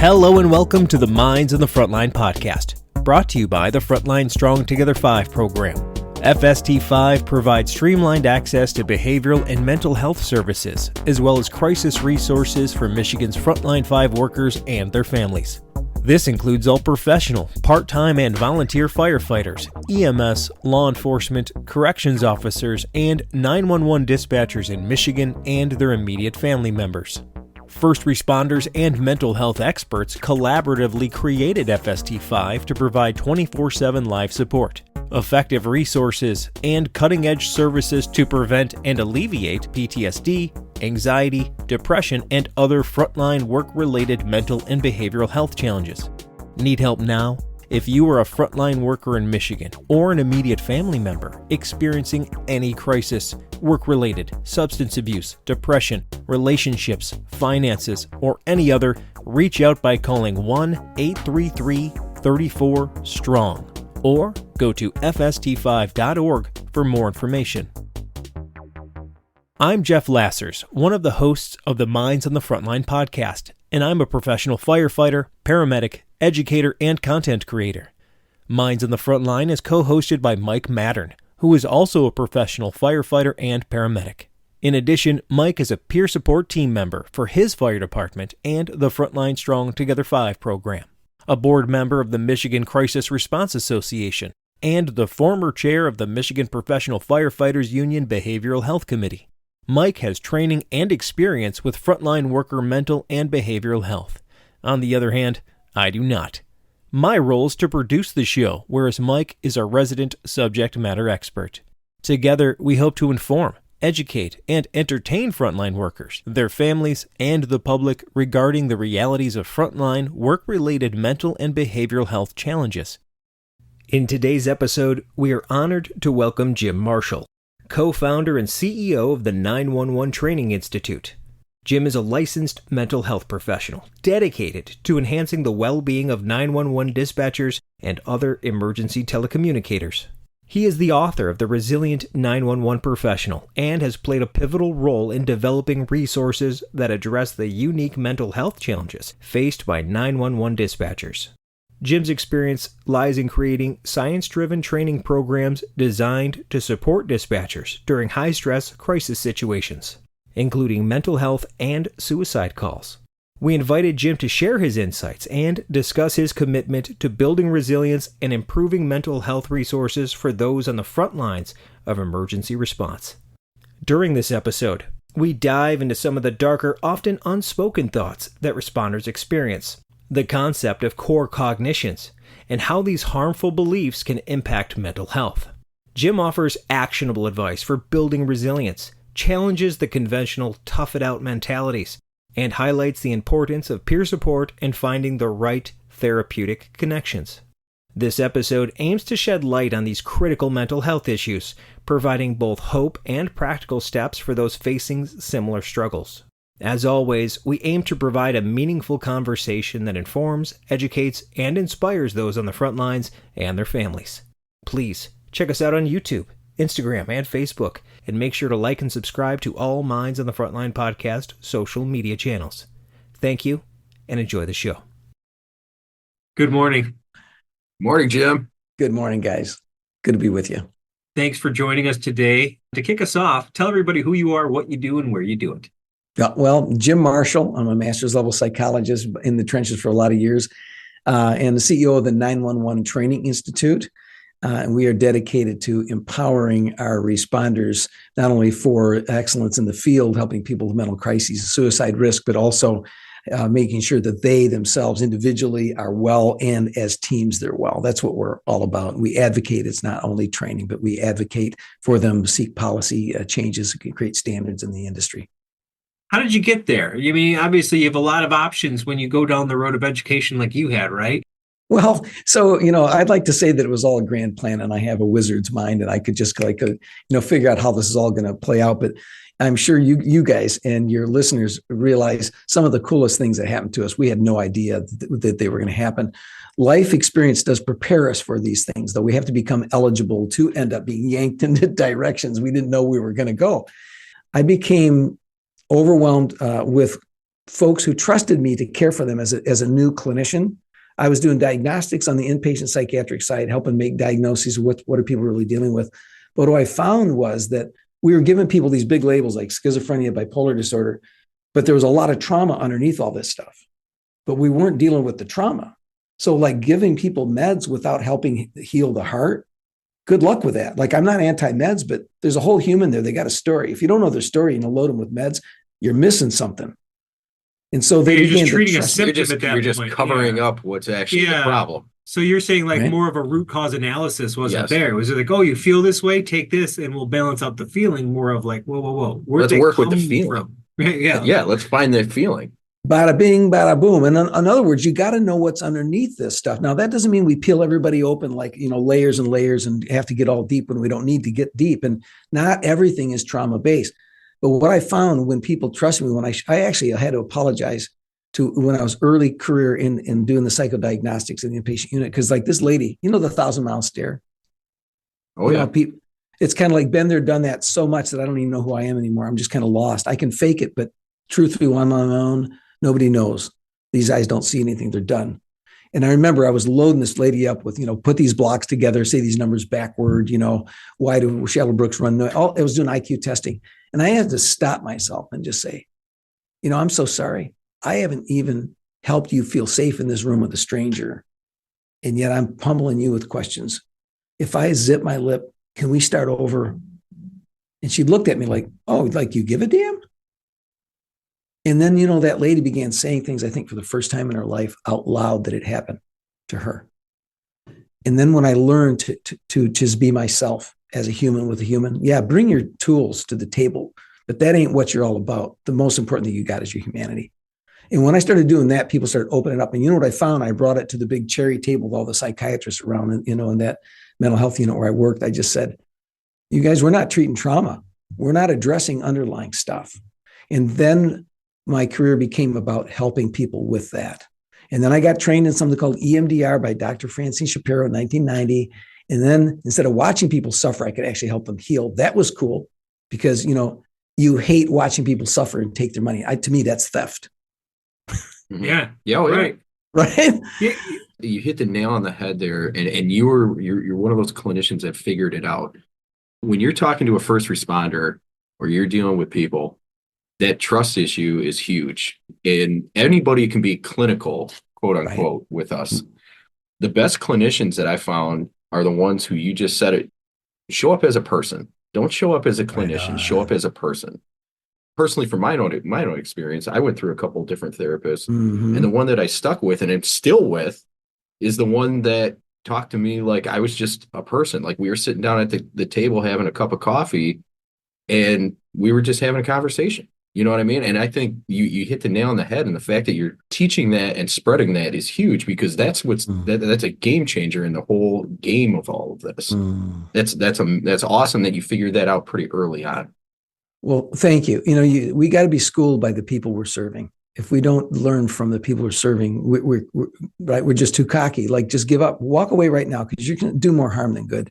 Hello and welcome to the Minds on the Frontline Podcast, brought to you by the Frontline Strong Together 5 program. FST5 provides streamlined access to behavioral and mental health services, as well as crisis resources for Michigan's Frontline 5 workers and their families. This includes all professional, part-time, and volunteer firefighters, EMS, law enforcement, corrections officers, and 911 dispatchers in Michigan and their immediate family members. First responders and mental health experts collaboratively created FST5 to provide 24/7 live support, effective resources, and cutting-edge services to prevent and alleviate PTSD, anxiety, depression, and other frontline work-related mental and behavioral health challenges. Need help now? If you are a frontline worker in Michigan or an immediate family member experiencing any crisis, work-related, substance abuse, depression, relationships, finances, or any other, reach out by calling 1-833-34-STRONG or go to fst5.org for more information. I'm Jeff Lassers, one of the hosts of the Minds on the Frontline podcast, and I'm a professional firefighter, paramedic, educator, and content creator. Minds on the Frontline is co-hosted by Mike Mattern, who is also a professional firefighter and paramedic. In addition, Mike is a peer support team member for his fire department and the Frontline Strong Together 5 program, a board member of the Michigan Crisis Response Association, and the former chair of the Michigan Professional Firefighters Union Behavioral Health Committee. Mike has training and experience with frontline worker mental and behavioral health. On the other hand, I do not. My role is to produce the show, whereas Mike is our resident subject matter expert. Together, we hope to inform, educate, and entertain frontline workers, their families, and the public regarding the realities of frontline work-related mental and behavioral health challenges. In today's episode, we are honored to welcome Jim Marshall, co-founder and CEO of the 911 Training Institute. Jim is a licensed mental health professional dedicated to enhancing the well-being of 911 dispatchers and other emergency telecommunicators. He is the author of The Resilient 911 Professional and has played a pivotal role in developing resources that address the unique mental health challenges faced by 911 dispatchers. Jim's experience lies in creating science-driven training programs designed to support dispatchers during high-stress crisis situations, including mental health and suicide calls. We invited Jim to share his insights and discuss his commitment to building resilience and improving mental health resources for those on the front lines of emergency response. During this episode, we dive into some of the darker, often unspoken thoughts that responders experience, the concept of core cognitions, and how these harmful beliefs can impact mental health. Jim offers actionable advice for building resilience, challenges the conventional tough-it-out mentalities, and highlights the importance of peer support and finding the right therapeutic connections. This episode aims to shed light on these critical mental health issues, providing both hope and practical steps for those facing similar struggles. As always, we aim to provide a meaningful conversation that informs, educates, and inspires those on the front lines and their families. Please check us out on YouTube, Instagram, and Facebook, and make sure to like and subscribe to all Minds on the Frontline podcast social media channels. Thank you, and enjoy the show. Good morning. Morning, Jim. Good morning, guys. Good to be with you. Thanks for joining us today. To kick us off, tell everybody who you are, what you do, and where you do it. Well, Jim Marshall. I'm a master's level psychologist in the trenches for a lot of years, and the CEO of the 911 Training Institute. And we are dedicated to empowering our responders, not only for excellence in the field, helping people with mental crises and suicide risk, but also making sure that they themselves individually are well and as teams they're well. That's what we're all about. We advocate. It's not only training, but we advocate for them to seek policy changes and create standards in the industry. How did you get there? I mean, obviously you have a lot of options when you go down the road of education like you had, right? Well, so, I'd like to say that it was all a grand plan and I have a wizard's mind and I could just figure out how this is all going to play out. But I'm sure you guys and your listeners realize some of the coolest things that happened to us. We had no idea that they were going to happen. Life experience does prepare us for these things, though. We have to become eligible to end up being yanked into directions we didn't know we were going to go. I became overwhelmed with folks who trusted me to care for them as a new clinician. I was doing diagnostics on the inpatient psychiatric side, helping make diagnoses with what are people really dealing with. But what I found was that we were giving people these big labels like schizophrenia, bipolar disorder, but there was a lot of trauma underneath all this stuff. But we weren't dealing with the trauma. So like giving people meds without helping heal the heart, good luck with that. Like I'm not anti-meds, but there's a whole human there. They got a story. If you don't know their story and you load them with meds, you're missing something. And so they began just treating to a trust. symptom You're just covering up what's actually the problem. So you're saying like Right. more of a root cause analysis wasn't Yes. there. It was like, oh, you feel this way, take this, and we'll balance out the feeling. More of like, whoa. Where'd Let's they work with the come feeling. from? Yeah. Yeah, let's find that feeling. Bada bing, bada boom. And in other words, you got to know what's underneath this stuff. Now, that doesn't mean we peel everybody open like, layers and layers and have to get all deep when we don't need to get deep. And not everything is trauma based. But what I found when people trust me, when I actually had to apologize to when I was early career in doing the psychodiagnostics in the inpatient unit, because like this lady, the 1,000-mile stare. Oh, yeah. People, it's kind of like been there, done that so much that I don't even know who I am anymore. I'm just kind of lost. I can fake it, but truthfully, when I'm on my own, nobody knows. These eyes don't see anything. They're done. And I remember I was loading this lady up with, put these blocks together, say these numbers backward, why do shallow brooks run? I was doing IQ testing. And I had to stop myself and just say, I'm so sorry. I haven't even helped you feel safe in this room with a stranger. And yet I'm pummeling you with questions. If I zip my lip, can we start over? And she looked at me like, oh, like you give a damn? And then, that lady began saying things, I think for the first time in her life out loud that it happened to her. And then when I learned to just be myself as a human with a human, bring your tools to the table, but that ain't what you're all about. The most important thing you got is your humanity. And when I started doing that, people started opening up. And you know what I found? I brought it to the big cherry table with all the psychiatrists around, and, in that mental health unit where I worked. I just said, you guys, we're not treating trauma. We're not addressing underlying stuff. And then my career became about helping people with that. And then I got trained in something called EMDR by Dr. Francine Shapiro in 1990. And then instead of watching people suffer, I could actually help them heal. That was cool because, you hate watching people suffer and take their money. To me, that's theft. Mm-hmm. Yeah. Yeah. Oh, Right. Right? Yeah. You hit the nail on the head there. And you're one of those clinicians that figured it out. When you're talking to a first responder or you're dealing with people, that trust issue is huge. And anybody can be clinical, quote unquote, with us. The best clinicians that I found are the ones who you just said it, show up as a person. Don't show up as a clinician, show up as a person. Personally, from my own experience, I went through a couple of different therapists, and the one that I stuck with and am still with is the one that talked to me like I was just a person. Like we were sitting down at the table having a cup of coffee and we were just having a conversation. You know what I mean? And I think you hit the nail on the head, and the fact that you're teaching that and spreading that is huge, because that's that's a game changer in the whole game of all of this. That's awesome that you figured that out pretty early on. Well, thank you. We got to be schooled by the people we're serving. If we don't learn from the people we're serving, we're just too cocky. Like, just give up, walk away right now, because you can do more harm than good.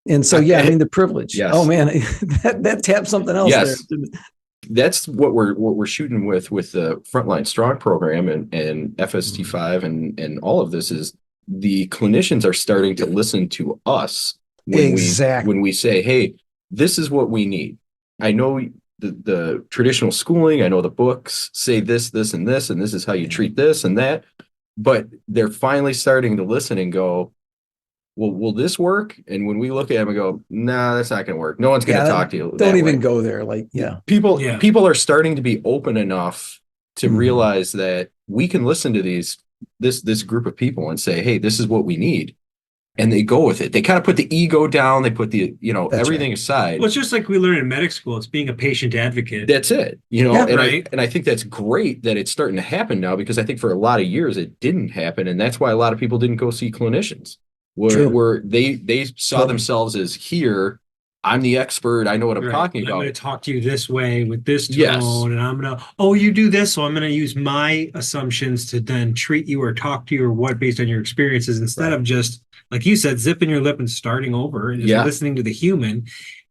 And so, the privilege. Yes. Oh man, that taps something else. Yes. There. That's what we're shooting with the Frontline Strong program and FST5 and all of this is the clinicians are starting to listen to us when we say, hey, this is what we need. I know the traditional schooling, I know the books say this, and this is how you treat this and that, but they're finally starting to listen and go, well, will this work? And when we look at them and go, nah, that's not going to work. No one's going to talk to you. Don't even go there. People are starting to be open enough to realize that we can listen to this group of people and say, hey, this is what we need. And they go with it. They kind of put the ego down. They put the, everything aside. Well, it's just like we learn in medical school. It's being a patient advocate. That's it. I think that's great that it's starting to happen now, because I think for a lot of years it didn't happen. And that's why a lot of people didn't go see clinicians. Where they saw themselves as, here, I'm the expert. I know what I'm talking about. I'm going to talk to you this way with this tone, and I'm going to, you do this, so I'm going to use my assumptions to then treat you or talk to you or what based on your experiences, instead of just, like you said, zipping your lip and starting over and just listening to the human.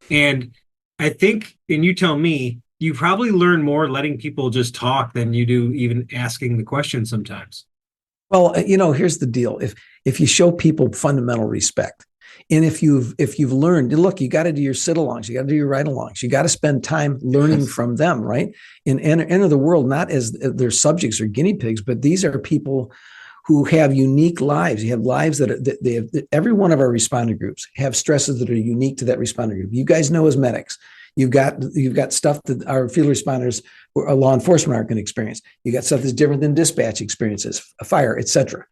And I think, and you tell me, you probably learn more letting people just talk than you do even asking the question sometimes. Well, here's the deal. If you show people fundamental respect, and if you've learned, look, you got to do your sit-alongs, you got to do your ride-alongs, you got to spend time learning from them, right? And enter the world not as their subjects or guinea pigs, but these are people who have unique lives. You have lives that they have. Every one of our responder groups have stresses that are unique to that responder group. You guys know as medics, you've got stuff that our field responders or law enforcement aren't going to experience. You got stuff that's different than dispatch experiences, fire, etc.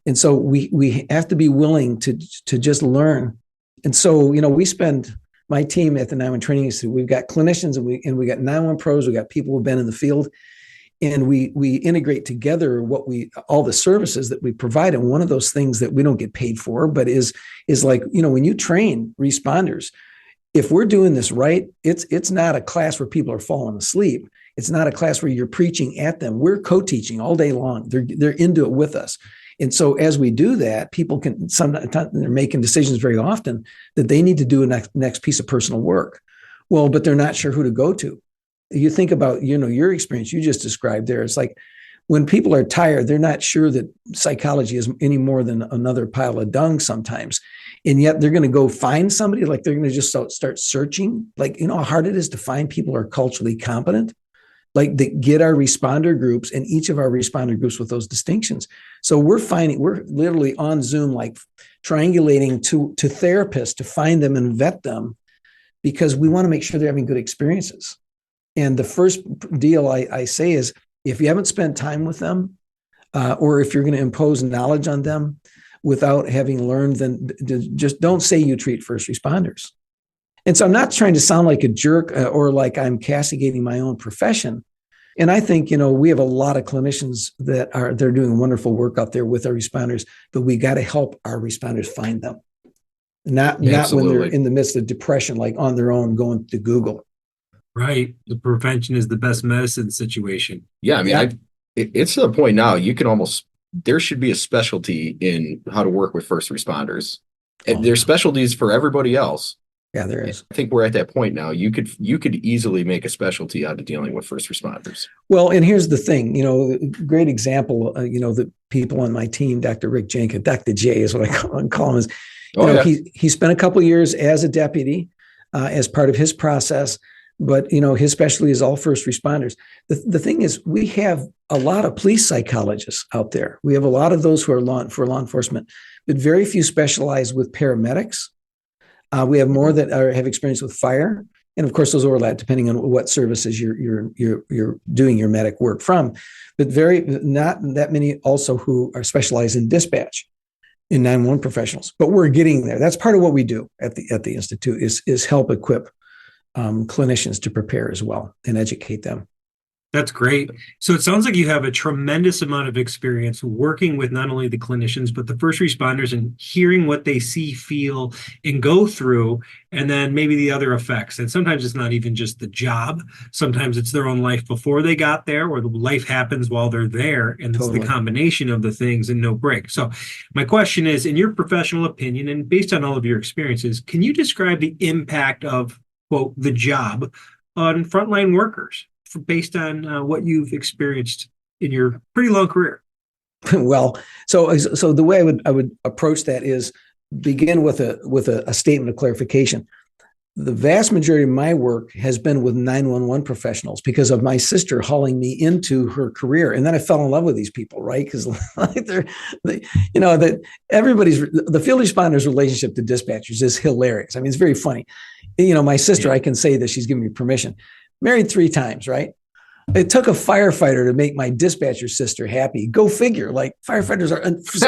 And so we have to be willing to just learn. And so, we spend, my team at the 911 Training Institute, we've got clinicians and we got 911 pros, we got people who've been in the field, and we integrate together all the services that we provide. And one of those things that we don't get paid for, but is like, when you train responders, if we're doing this right, it's not a class where people are falling asleep. It's not a class where you're preaching at them. We're co-teaching all day long. They're into it with us. And so as we do that, people can sometimes, they're making decisions very often that they need to do a next piece of personal work. Well, but they're not sure who to go to. You think about, your experience you just described there. It's like when people are tired, they're not sure that psychology is any more than another pile of dung sometimes. And yet they're going to go find somebody, like they're going to just start searching. Like, how hard it is to find people who are culturally competent, like that get our responder groups and each of our responder groups with those distinctions. So we're literally on Zoom, like triangulating to therapists to find them and vet them, because we want to make sure they're having good experiences. And the first deal I say is, if you haven't spent time with them, or if you're going to impose knowledge on them without having learned, then just don't say you treat first responders. And so I'm not trying to sound like a jerk or like I'm castigating my own profession. And I think, we have a lot of clinicians they're doing wonderful work out there with our responders, but we got to help our responders find them. Not when they're in the midst of depression, like on their own going to Google. Right. The prevention is the best medicine situation. Yeah. I mean, it's to the point now, there should be a specialty in how to work with first responders. And there's specialties for everybody else. Yeah, there is. I think we're at that point now. You could easily make a specialty out of dealing with first responders. Well, and here's the thing, great example, the people on my team, Dr. Rick Jenkins, Dr. J is what I call him, is, he spent a couple of years as a deputy as part of his process, but, his specialty is all first responders. The thing is, we have a lot of police psychologists out there. We have a lot of those who are for law enforcement, but very few specialize with paramedics. We have more that have experience with fire, and of course those overlap depending on what services you're doing your medic work from. But not that many also who are specialized in dispatch, in 911 professionals. But we're getting there. That's part of what we do at the institute is help equip clinicians to prepare as well and educate them. That's great. So it sounds like you have a tremendous amount of experience working with not only the clinicians, but the first responders and hearing what they see, feel, and go through, and then maybe the other effects. And sometimes it's not even just the job. Sometimes it's their own life before they got there, or the life happens while they're there. And it's the combination of the things and no break. So my question is, in your professional opinion, and based on all of your experiences, can you describe the impact of, quote, the job on frontline workers, based on what you've experienced in your pretty long career? Well, so the way I would approach that is begin with a statement of clarification. The vast majority of my work has been with 911 professionals because of my sister hauling me into her career, and then I fell in love with these people, right? Because like the field responders' relationship to dispatchers is hilarious. I mean, it's very funny. My sister, I can say that she's given me permission. Married 3 times, right? It took a firefighter to make my dispatcher sister happy. Go figure. Like firefighters are. That's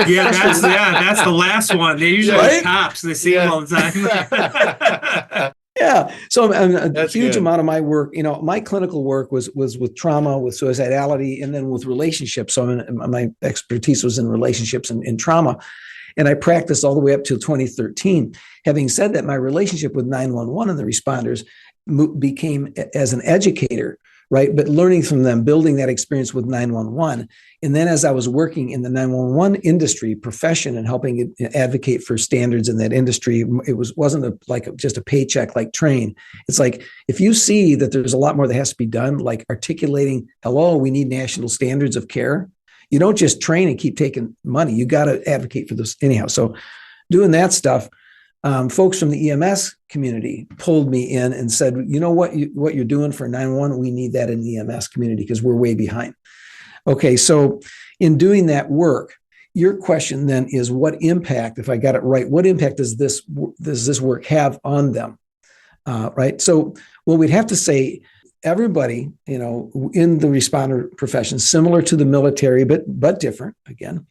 the last one. They usually are cops. They see them all the time. Yeah. So a huge amount of my work, my clinical work was with trauma, with suicidality, and then with relationships. So my expertise was in relationships and trauma. And I practiced all the way up till 2013. Having said that, my relationship with 911 and the responders became, as an educator, right? But learning from them, building that experience with 911. And then as I was working in the 911 industry profession and helping advocate for standards in that industry, wasn't like just a paycheck like train. It's like, if you see that there's a lot more that has to be done, like articulating, hello, we need national standards of care. You don't just train and keep taking money. You got to advocate for this anyhow. So doing that stuff, folks from the EMS community pulled me in and said, you know what you're doing for 911, we need that in the EMS community because we're way behind. Okay, so in doing that work, your question then is, what impact, if I got it right, what impact does this work have on them? Right? So, well, we'd have to say everybody, in the responder profession, similar to the military, but different again,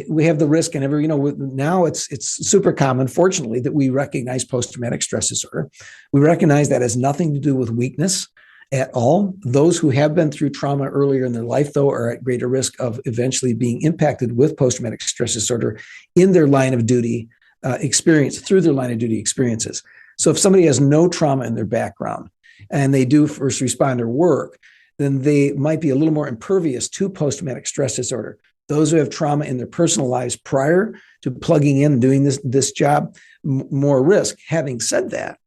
we have the risk, and now it's super common, fortunately, that we recognize post-traumatic stress disorder. We recognize that has nothing to do with weakness at all. Those who have been through trauma earlier in their life, though, are at greater risk of eventually being impacted with post-traumatic stress disorder in their line of duty experience, through their line of duty experiences. So if somebody has no trauma in their background and they do first responder work, then they might be a little more impervious to post-traumatic stress disorder. Those who have trauma in their personal lives prior to plugging in and doing this job, more risk. Having said that,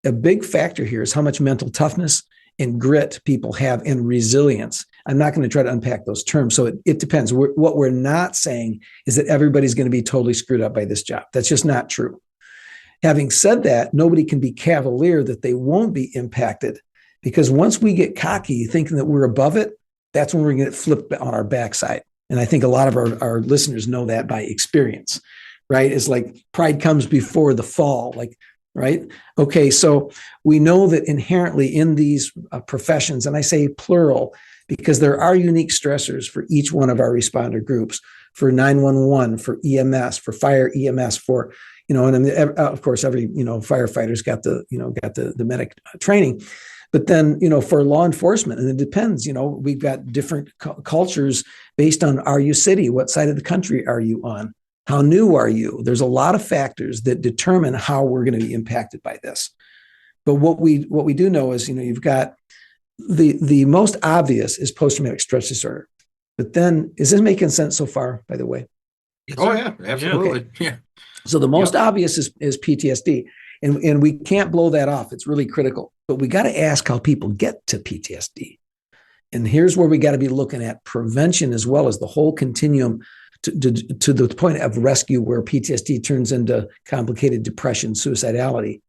a big factor here is how much mental toughness and grit people have, and resilience. I'm not going to try to unpack those terms. So it depends. What we're not saying is that everybody's going to be totally screwed up by this job. That's just not true. Having said that, nobody can be cavalier that they won't be impacted, because once we get cocky thinking that we're above it, that's when we're going to get flipped on our backside. And I think a lot of our listeners know that by experience, right? It's like pride comes before the fall, right? Okay, so we know that inherently in these professions, and I say plural because there are unique stressors for each one of our responder groups, for 911, for EMS, for fire EMS, for, and of course, every, firefighter's got the medic training. But then, for law enforcement, and it depends, we've got different cultures based on, are you city? What side of the country are you on? How new are you? There's a lot of factors that determine how we're going to be impacted by this. But what we do know is, you've got the most obvious is post-traumatic stress disorder. But then, is this making sense so far, by the way? Oh, yeah, absolutely. Okay. Yeah. So the most obvious is PTSD. And we can't blow that off. It's really critical. But we got to ask how people get to PTSD. And here's where we got to be looking at prevention as well as the whole continuum to the point of rescue, where PTSD turns into complicated depression, suicidality.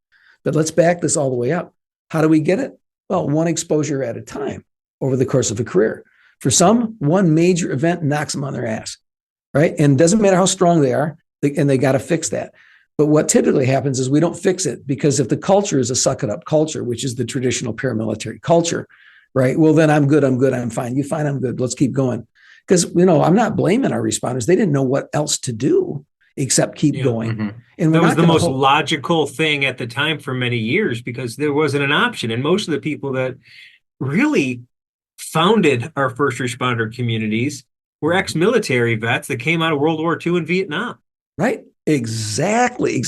But let's back this all the way up. How do we get it? Well, one exposure at a time over the course of a career. For some, one major event knocks them on their ass, right? And it doesn't matter how strong they are, and they got to fix that. But what typically happens is we don't fix it, because if the culture is a suck it up culture, which is the traditional paramilitary culture, right? Well, then I'm good, I'm fine. You fine, I'm good. Let's keep going. Because, I'm not blaming our responders. They didn't know what else to do except keep going. Mm-hmm. And that was the most logical thing at the time for many years, because there wasn't an option. And most of the people that really founded our first responder communities were ex-military vets that came out of World War II and Vietnam. Right. Exactly.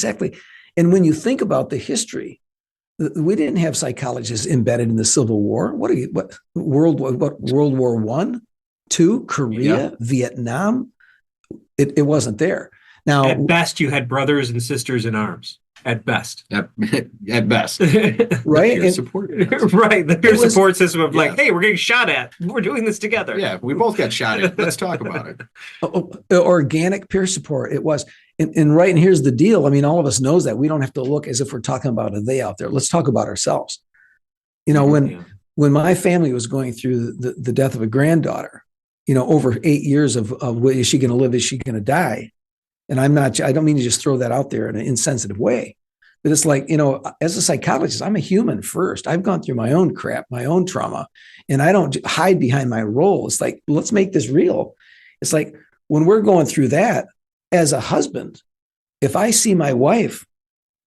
And when you think about the history, we didn't have psychologists embedded in the Civil War. World War I, II, Korea, Vietnam? It wasn't there. Now, at best, you had brothers and sisters in arms. At best. At best. Right. Peer support. Right. The peer support system of hey, we're getting shot at. We're doing this together. Yeah, we both got shot at. Let's talk about it. Organic peer support. It was. And here's the deal. I mean, all of us knows that. We don't have to look as if we're talking about a they out there. Let's talk about ourselves. When my family was going through the death of a granddaughter, over 8 years of is she going to live? Is she going to die? And I don't mean to just throw that out there in an insensitive way, but it's like, as a psychologist, I'm a human first. I've gone through my own crap, my own trauma, and I don't hide behind my role. It's like, let's make this real. It's like when we're going through that as a husband, if I see my wife,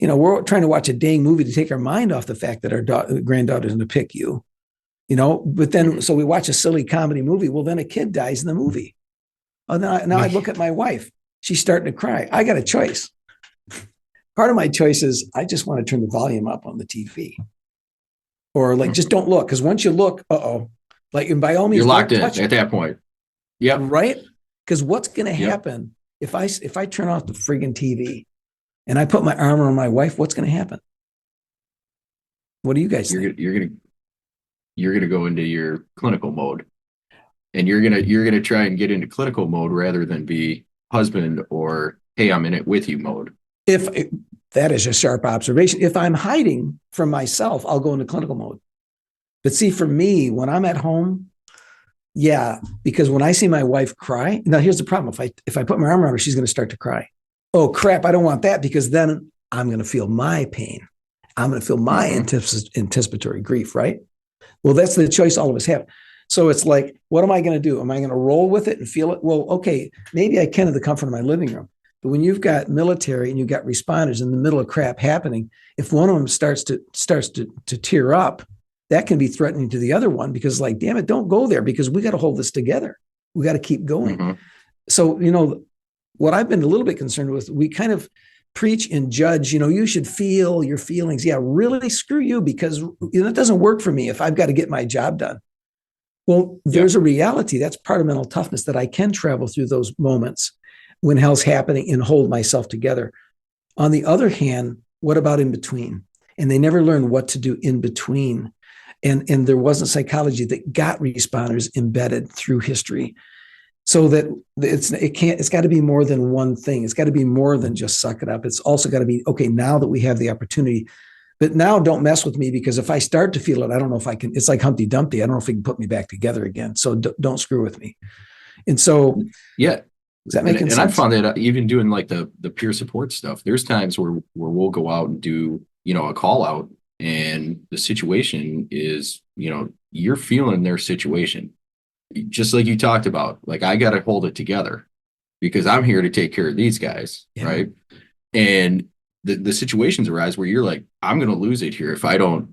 we're trying to watch a dang movie to take our mind off the fact that our granddaughter's going to pick you, but then, so we watch a silly comedy movie. Well, then a kid dies in the movie. Oh, now I look at my wife. She's starting to cry. I got a choice. Part of my choice is I just want to turn the volume up on the TV. or like, just don't look. Because once you look, like, and by all means, you're locked in touch at that point. Yep. Right. Because what's going to happen if I turn off the friggin' TV and I put my arm around my wife? What's going to happen? What do you guys think? You're gonna go into your clinical mode, and you're gonna try and get into clinical mode rather than be husband or, hey, I'm in it with you mode. If that is a sharp observation. If I'm hiding from myself, I'll go into clinical mode. But see, for me, when I'm at home, because when I see my wife cry, now here's the problem. If I put my arm around her, she's going to start to cry. Oh crap, I don't want that, because then I'm going to feel my pain. I'm going to feel my anticipatory grief, right? Well, that's the choice all of us have. So it's like, what am I going to do? Am I going to roll with it and feel it? Well, okay, maybe I can in the comfort of my living room. But when you've got military and you've got responders in the middle of crap happening, if one of them starts to tear up, that can be threatening to the other one, because, like, damn it, don't go there, because we got to hold this together. We got to keep going. Mm-hmm. So, what I've been a little bit concerned with, we kind of preach and judge, you should feel your feelings. Yeah, really, screw you, because it doesn't work for me if I've got to get my job done. Well, there's a reality. That's part of mental toughness, that I can travel through those moments when hell's happening and hold myself together. On the other hand, what about in between? And they never learn what to do in between. And there wasn't psychology that got responders embedded through history. So that it's got to be more than one thing. It's got to be more than just suck it up. It's also got to be, okay, now that we have the opportunity, but now don't mess with me, because if I start to feel it, I don't know if I can. It's like Humpty Dumpty. I don't know if he can put me back together again. So don't screw with me. And so, does that make sense? And I found that even doing like the peer support stuff, there's times where we'll go out and do, a call out, and the situation is, you're feeling their situation. Just like you talked about, like, I got to hold it together because I'm here to take care of these guys. Right. And the situations arise where you're like, I'm going to lose it here if I don't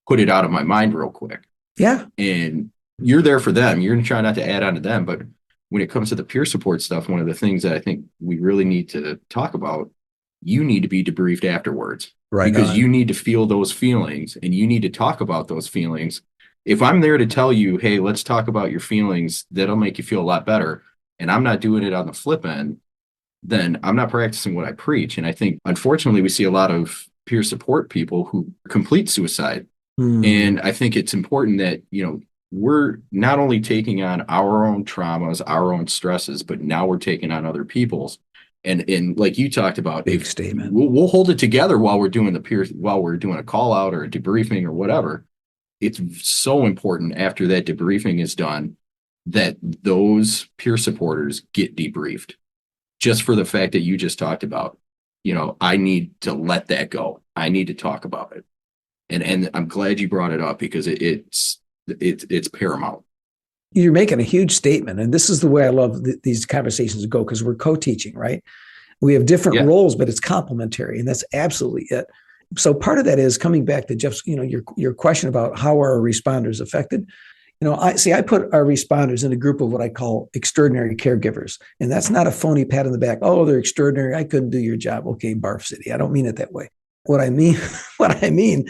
put it out of my mind real quick. Yeah. And you're there for them. You're going to try not to add on to them. But when it comes to the peer support stuff, one of the things that I think we really need to talk about, you need to be debriefed afterwards. Right. Because you need to feel those feelings and you need to talk about those feelings. If I'm there to tell you, hey, let's talk about your feelings, that'll make you feel a lot better, and I'm not doing it on the flip end, then I'm not practicing what I preach. And I think, unfortunately, we see a lot of peer support people who complete suicide. And I think it's important that, we're not only taking on our own traumas, our own stresses, but now we're taking on other people's. And like you talked about, big statement. We'll hold it together while we're doing while we're doing a call out or a debriefing or whatever. It's so important after that debriefing is done that those peer supporters get debriefed, just for the fact that you just talked about. I need to let that go. I need to talk about it. And I'm glad you brought it up, because it's paramount. You're making a huge statement. And this is the way I love these conversations to go, because we're co-teaching, right? We have different roles, but it's complementary. And that's absolutely it. So part of that is coming back to Jeff's, your question about how are our responders affected. I put our responders in a group of what I call extraordinary caregivers. And that's not a phony pat on the back. Oh, they're extraordinary. I couldn't do your job. Okay, Barf City. I don't mean it that way. What I mean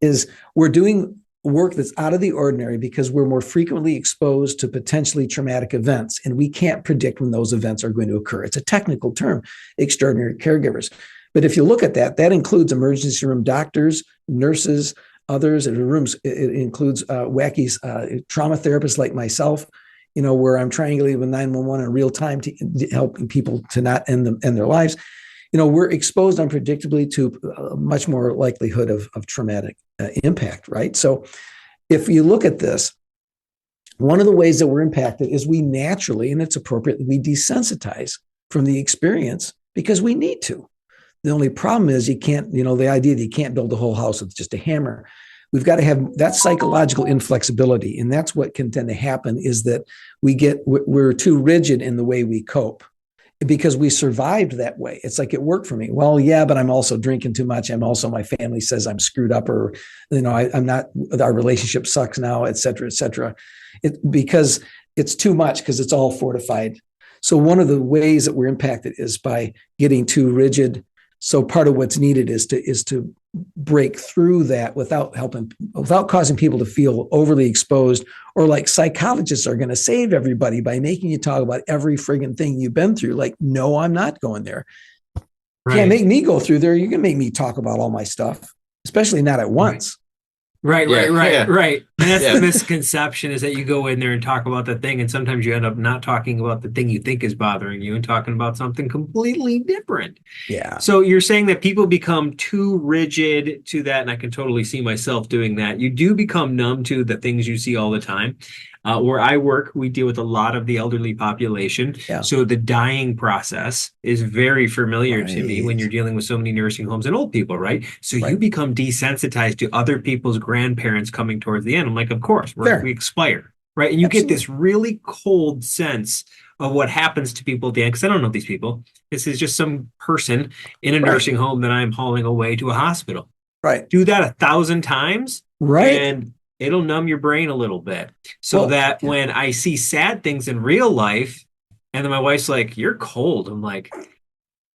is we're doing work that's out of the ordinary because we're more frequently exposed to potentially traumatic events, and we can't predict when those events are going to occur. It's a technical term, extraordinary caregivers. But if you look at that includes emergency room doctors, nurses, others in rooms. It includes wacky trauma therapists like myself, where I'm triangulating with 911 in real time to helping people to not end their lives. We're exposed unpredictably to much more likelihood of traumatic impact, right? So if you look at this, one of the ways that we're impacted is we naturally, and it's appropriate, we desensitize from the experience because we need to. The only problem is you can't, the idea that you can't build a whole house with just a hammer. We've got to have that psychological inflexibility. And that's what can tend to happen, is that we're too rigid in the way we cope because we survived that way. It's like, it worked for me. Well, yeah, but I'm also drinking too much. My family says I'm screwed up, or, I'm not, our relationship sucks now, et cetera, et cetera. Because it's too much, because it's all fortified. So one of the ways that we're impacted is by getting too rigid. So part of what's needed is to break through that without causing people to feel overly exposed, or like psychologists are going to save everybody by making you talk about every friggin' thing you've been through. Like, no, I'm not going there. Right. Can't make me go through there. You can make me talk about all my stuff, especially not at once. Right. And that's Yeah. the misconception, is that you go in there and talk about the thing, and sometimes you end up not talking about the thing you think is bothering you and talking about something completely different. Yeah. So you're saying that people become too rigid to that, and I can totally see myself doing that. You do become numb to the things you see all the time. Where I work, we deal with a lot of the elderly population. Yeah. So the dying process is very familiar to me Right. when you're dealing with so many nursing homes and old people, right? So you Right. become desensitized to other people's grandparents coming towards the end. I'm like, of course, Fair. we expire, right? And you Absolutely. get this really cold sense of what happens to people at the end, because I don't know these people. This is just some person in a Right. nursing home that I'm hauling away to a hospital. Right. Do that 1,000 times, Right. and it'll numb your brain a little bit, so Well, that yeah. when I see sad things in real life, and then my wife's like, "You're cold," I'm like,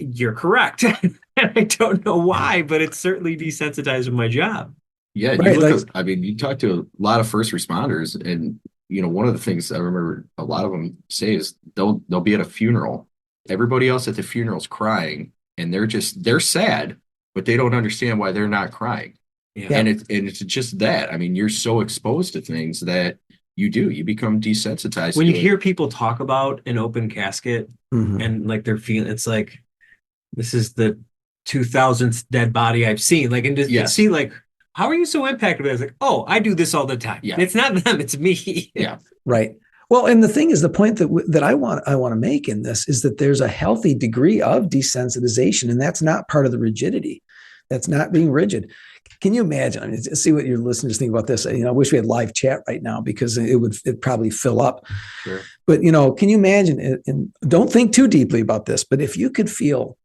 "You're correct." And I don't know why, but it's certainly desensitized with my job. Yeah, Right, you look like- up, I mean, you talk to a lot of first responders, and one of the things I remember a lot of them say is they'll be at a funeral. Everybody else at the funeral's crying, and they're sad, but they don't understand why they're not crying. Yeah. And it's just that. I mean, you're so exposed to things that you become desensitized. When to you it. hear people talk about an open casket Mhm. and like they're feeling, it's like, this is the 2000th dead body I've seen. Like, and to Yes. see, like, how are you so impacted by it? It's like, oh, I do this all the time. Yeah. It's not them, it's me. Yeah. Right. Well, and the thing is, the point that I want to make in this is that there's a healthy degree of desensitization, and that's not part of the rigidity. That's not being rigid. Can you imagine? I mean, see what your listeners think about this. I wish we had live chat right now, because it'd probably fill up. Sure. But can you imagine? And don't think too deeply about this, but if you could feel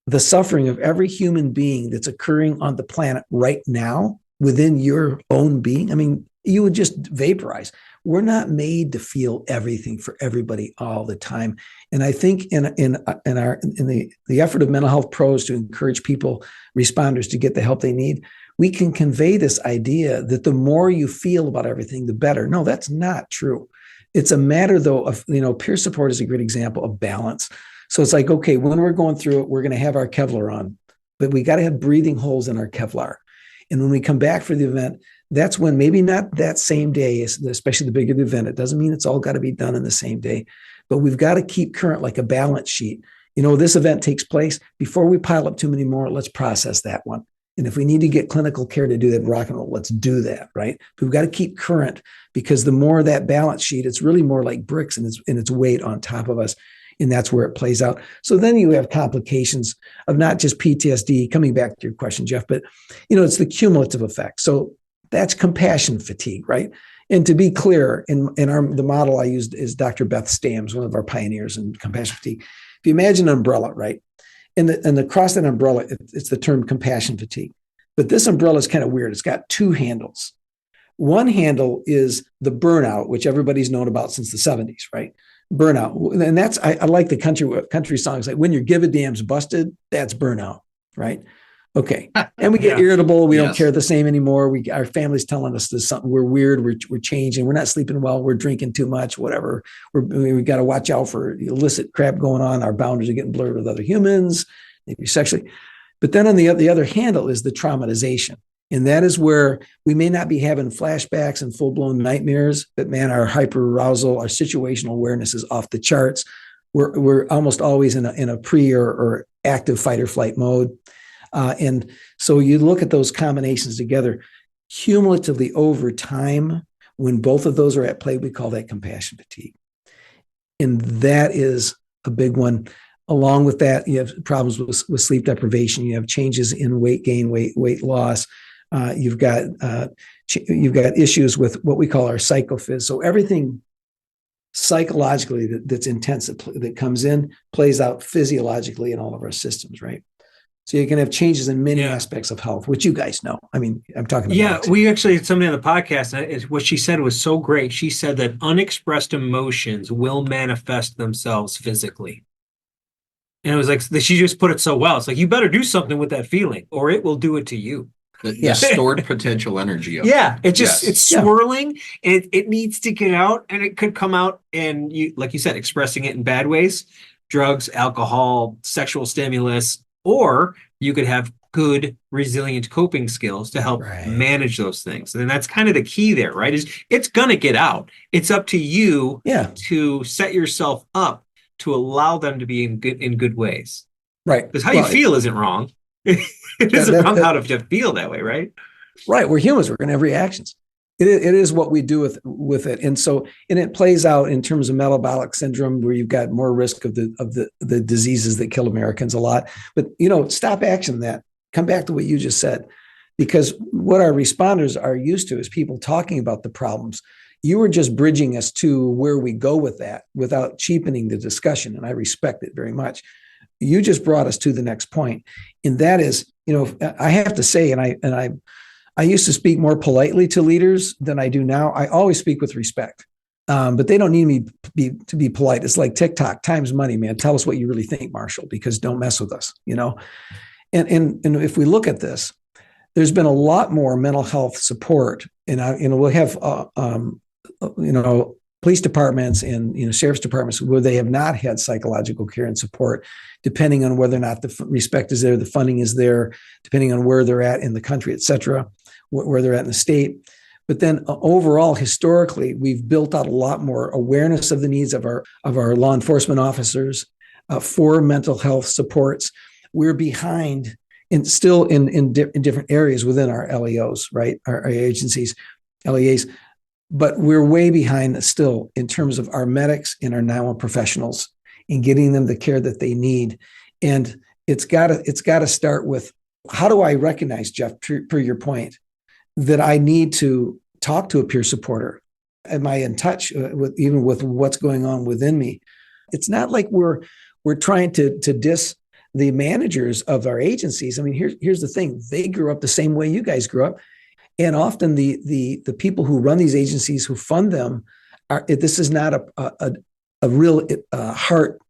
the suffering of every human being that's occurring on the planet right now within your own being, I mean, you would just vaporize. We're not made to feel everything for everybody all the time. And I think in the effort of Mental Health Pros to encourage people, responders, to get the help they need, we can convey this idea that the more you feel about everything, the better. No, that's not true. It's a matter, though, of, peer support is a great example of balance. So it's like, okay, when we're going through it, we're going to have our Kevlar on, but we got to have breathing holes in our Kevlar. And when we come back for the event, that's when, maybe not that same day, especially the bigger the event, it doesn't mean it's all got to be done in the same day, but we've got to keep current, like a balance sheet. This event takes place. Before we pile up too many more, let's process that one. And if we need to get clinical care to do that rock and roll, let's do that, right? But we've got to keep current, because the more that balance sheet, it's really more like bricks in its weight on top of us. And that's where it plays out. So then you have complications of not just PTSD, coming back to your question, Jeff, but it's the cumulative effect. So that's compassion fatigue, right? And to be clear, the model I used is Dr. Beth Stam's, one of our pioneers in compassion fatigue. If you imagine an umbrella, right? And across that umbrella, it's the term compassion fatigue. But this umbrella is kind of weird. It's got two handles. One handle is the burnout, which everybody's known about since the 70s, right? Burnout. And that's, I like the country songs, like, when your give a damn's busted, that's burnout, right? Okay. And we get irritable. We don't care the same anymore. Our family's telling us there's something, we're weird. We're changing. We're not sleeping well. We're drinking too much, whatever. We got to watch out for illicit crap going on. Our boundaries are getting blurred with other humans, maybe sexually. But then on the other handle is the traumatization. And that is where we may not be having flashbacks and full-blown nightmares, but man, our hyperarousal, our situational awareness is off the charts. We're almost always in a pre or active fight or flight mode. And so you look at those combinations together, cumulatively over time, when both of those are at play, we call that compassion fatigue. And that is a big one. Along with that, you have problems with sleep deprivation. You have changes in weight gain, weight loss. You've got issues with what we call our psychophys. So everything psychologically that's intense that comes in plays out physiologically in all of our systems, right? So you can have changes in many aspects of health, which you guys know. I mean, I'm talking about. Yeah, we actually had somebody on the podcast, and what she said was so great. She said that unexpressed emotions will manifest themselves physically. And it was like, she just put it so well. It's like, you better do something with that feeling or it will do it to you. The stored potential energy of it's just, Yes. it's swirling and it needs to get out, and it could come out and you, like you said, expressing it in bad ways, drugs, alcohol, sexual stimulus, or you could have good resilient coping skills to help manage those things. And that's kind of the key there, right? Is it's going to get out. It's up to you to set yourself up to allow them to be in good ways. Right. Because how you feel isn't wrong. It isn't wrong how to feel that way, right? Right. We're humans. We're going to have reactions. It is what we do with it. And so, and it plays out in terms of metabolic syndrome, where you've got more risk of the diseases that kill Americans a lot. But, stop action that. Come back to what you just said, because what our responders are used to is people talking about the problems. You were just bridging us to where we go with that without cheapening the discussion. And I respect it very much. You just brought us to the next point. And that is, I have to say, and I used to speak more politely to leaders than I do now. I always speak with respect, but they don't need me to be polite. It's like TikTok, time's money, man. Tell us what you really think, Marshall, because don't mess with us, And if we look at this, there's been a lot more mental health support, and we'll have police departments and sheriff's departments where they have not had psychological care and support, depending on whether or not the respect is there, the funding is there, depending on where they're at in the country, et cetera, where they're at in the state. But then overall, historically, we've built out a lot more awareness of the needs of our law enforcement officers for mental health supports. We're behind and still in different areas within our LEOs, right? Our agencies, LEAs, but we're way behind still in terms of our medics and our 911 professionals in getting them the care that they need. And it's got to start with, how do I recognize, Jeff, per your point, that I need to talk to a peer supporter? Am I in touch with what's going on within me? It's not like we're trying to diss the managers of our agencies. I mean, here's the thing. They grew up the same way you guys grew up. And often the people who run these agencies, who fund them, this is not a real heart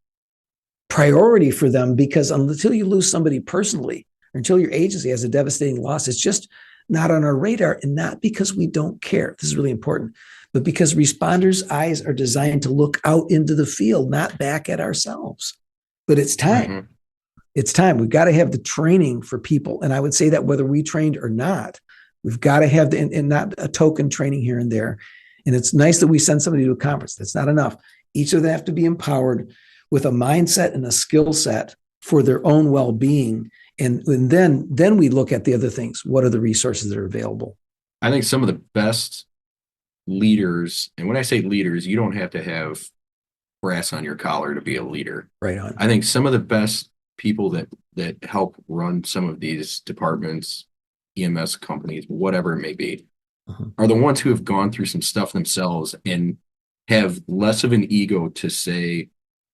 priority for them, because until you lose somebody personally, or until your agency has a devastating loss, it's just not on our radar. And not because we don't care. This is really important. But because responders' eyes are designed to look out into the field, not back at ourselves. But it's time. Mm-hmm. It's time. We've got to have the training for people. And I would say that whether we trained or not, we've got to have and not a token training here and there. And it's nice that we send somebody to a conference. That's not enough. Each of them have to be empowered with a mindset and a skill set for their own well-being. And then we look at the other things. What are the resources that are available? I think some of the best leaders, and when I say leaders, you don't have to have brass on your collar to be a leader. Right on. I think some of the best people that help run some of these departments, EMS companies, whatever it may be, are the ones who have gone through some stuff themselves and have less of an ego to say,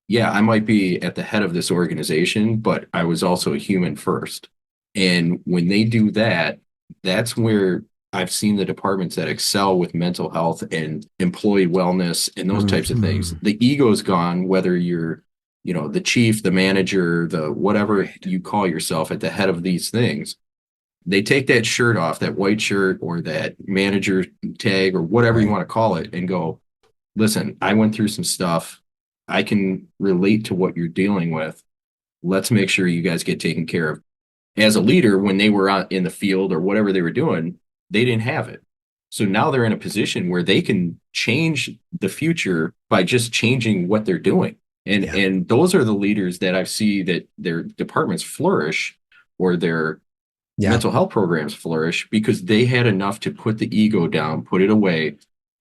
yeah, I might be at the head of this organization, but I was also a human first. And when they do that, that's where I've seen the departments that excel with mental health and employee wellness and those types of things. The ego's gone, whether you're, the chief, the manager, the whatever you call yourself at the head of these things. They take that shirt off, that white shirt or that manager tag or whatever you want to call it, and go, listen, I went through some stuff. I can relate to what you're dealing with. Let's make sure you guys get taken care of. As a leader, when they were out in the field or whatever they were doing, they didn't have it. So now they're in a position where they can change the future by just changing what they're doing. And those are the leaders that I see that their departments flourish or their mental health programs flourish, because they had enough to put the ego down, put it away,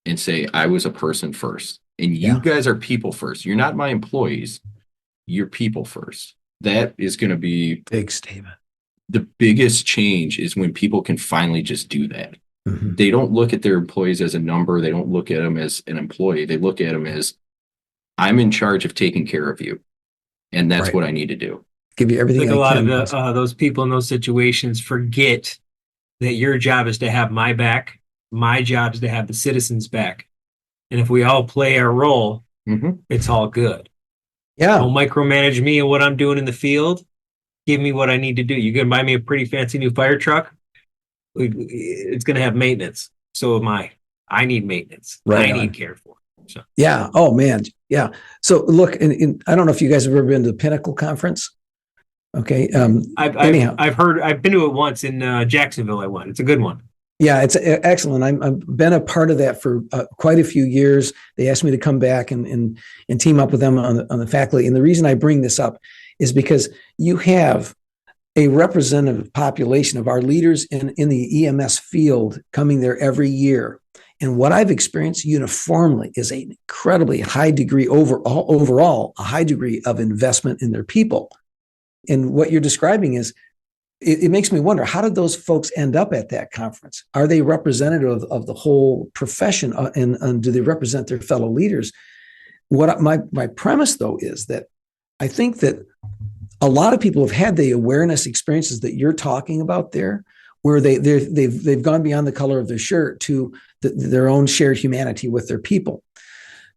and say, I was a person first. And you guys are people first. You're not my employees. You're people first. That is going to be big statement. The biggest change is when people can finally just do that. Mm-hmm. They don't look at their employees as a number. They don't look at them as an employee. They look at them as, I'm in charge of taking care of you. And that's what I need to do. Give you everything. Like a lot of those people in those situations forget that your job is to have my back. My job is to have the citizens' back. And if we all play our role, it's all good. Yeah. Don't micromanage me and what I'm doing in the field. Give me what I need to do. You can buy me a pretty fancy new fire truck. It's going to have maintenance. So am I. I need maintenance. Right I on. need care for. So Yeah. Oh man. Yeah. So look, I don't know if you guys have ever been to the Pinnacle Conference. Okay. Anyhow, I've been to it once in Jacksonville. I went. It's a good one. yeah, it's excellent. I've been a part of that for quite a few years. They asked me to come back and team up with them on the faculty. And the reason I bring this up is because you have a representative population of our leaders in the EMS field coming there every year. And what I've experienced uniformly is an incredibly high degree overall, a high degree of investment in their people. And what you're describing is, it makes me wonder, how did those folks end up at that conference? Are they representative of the whole profession, and do they represent their fellow leaders? What my premise, though, is that I think that a lot of people have had the awareness experiences that you're talking about there, where they've gone beyond the color of their shirt to their own shared humanity with their people.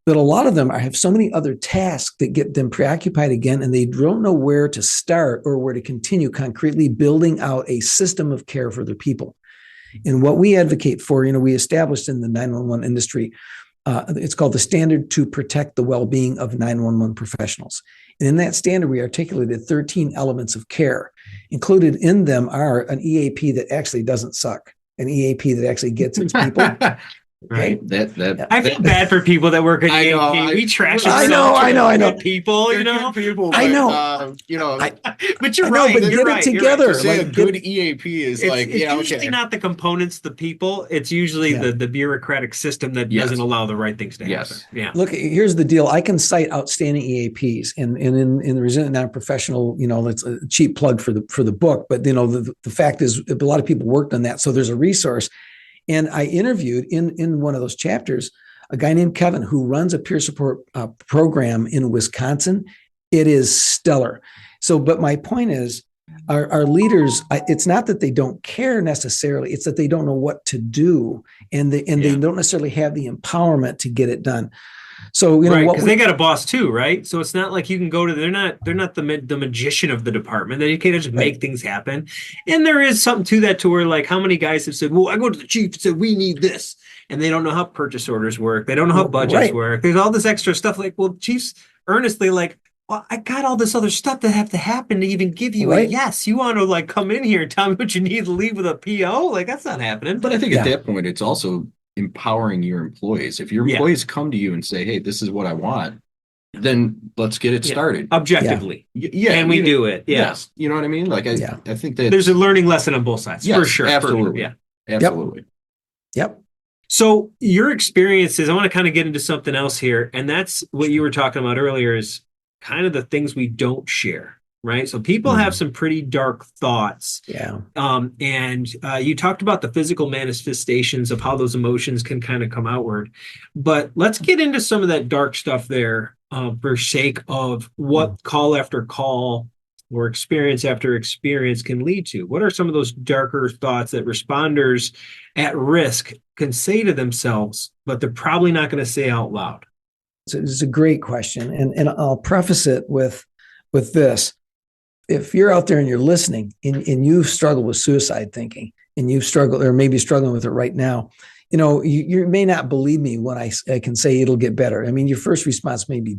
But a lot of them have so many other tasks that get them preoccupied again, and they don't know where to start or where to continue concretely building out a system of care for their people. And what we advocate for, we established in the 911 industry, it's called the Standard to Protect the Well-Being of 911 Professionals. And in that standard, we articulated 13 elements of care. Included in them are an EAP that actually doesn't suck, an EAP that actually gets its people. Right. I feel bad for people that work at EAP. We trash. I know. People, people. I know. But you're right. But you're get right. it together. Right. Like a good EAP is it's usually not the components, the people. It's usually the bureaucratic system that doesn't allow the right things to happen. Yes. Yeah. Look, here's the deal. I can cite outstanding EAPs, and in the Resilient Non-Professional, it's a cheap plug for the book. But the fact is, a lot of people worked on that, so there's a resource. And I interviewed in one of those chapters a guy named Kevin who runs a peer support program in Wisconsin. It is stellar. So, but my point is, our leaders, it's not that they don't care necessarily, it's that they don't know what to do, and they don't necessarily have the empowerment to get it done. So because they got a boss too, right? So it's not like you can go to. They're not the magician of the department. They can't just make things happen. And there is something to that, to where, like, how many guys have said, "Well, I go to the chief and said we need this," and they don't know how purchase orders work. They don't know how budgets work. There's all this extra stuff. Like, well, chiefs earnestly like, well, I got all this other stuff that have to happen to even give you a yes. You want to come in here and tell me what you need to leave with a PO? Like, that's not happening. But I think at that point, it's also empowering your employees. If your employees come to you and say, "Hey, this is what I want," then let's get it started objectively. And we do it. Yes. You know what I mean? Like, I think that there's a learning lesson on both sides. For sure. Absolutely. For sure. Yeah. Absolutely. Yep. So your experiences, I want to kind of get into something else here. And that's what you were talking about earlier, is kind of the things we don't share. Right. So people have some pretty dark thoughts. Yeah. And you talked about the physical manifestations of how those emotions can kind of come outward. But let's get into some of that dark stuff there for sake of what call after call or experience after experience can lead to. What are some of those darker thoughts that responders at risk can say to themselves, but they're probably not going to say out loud? So it's a great question. And I'll preface it with this. If you're out there and you're listening and you've struggled with suicide thinking, and you've struggled, or maybe struggling with it right now, you may not believe me when I can say it'll get better. I mean, your first response may be,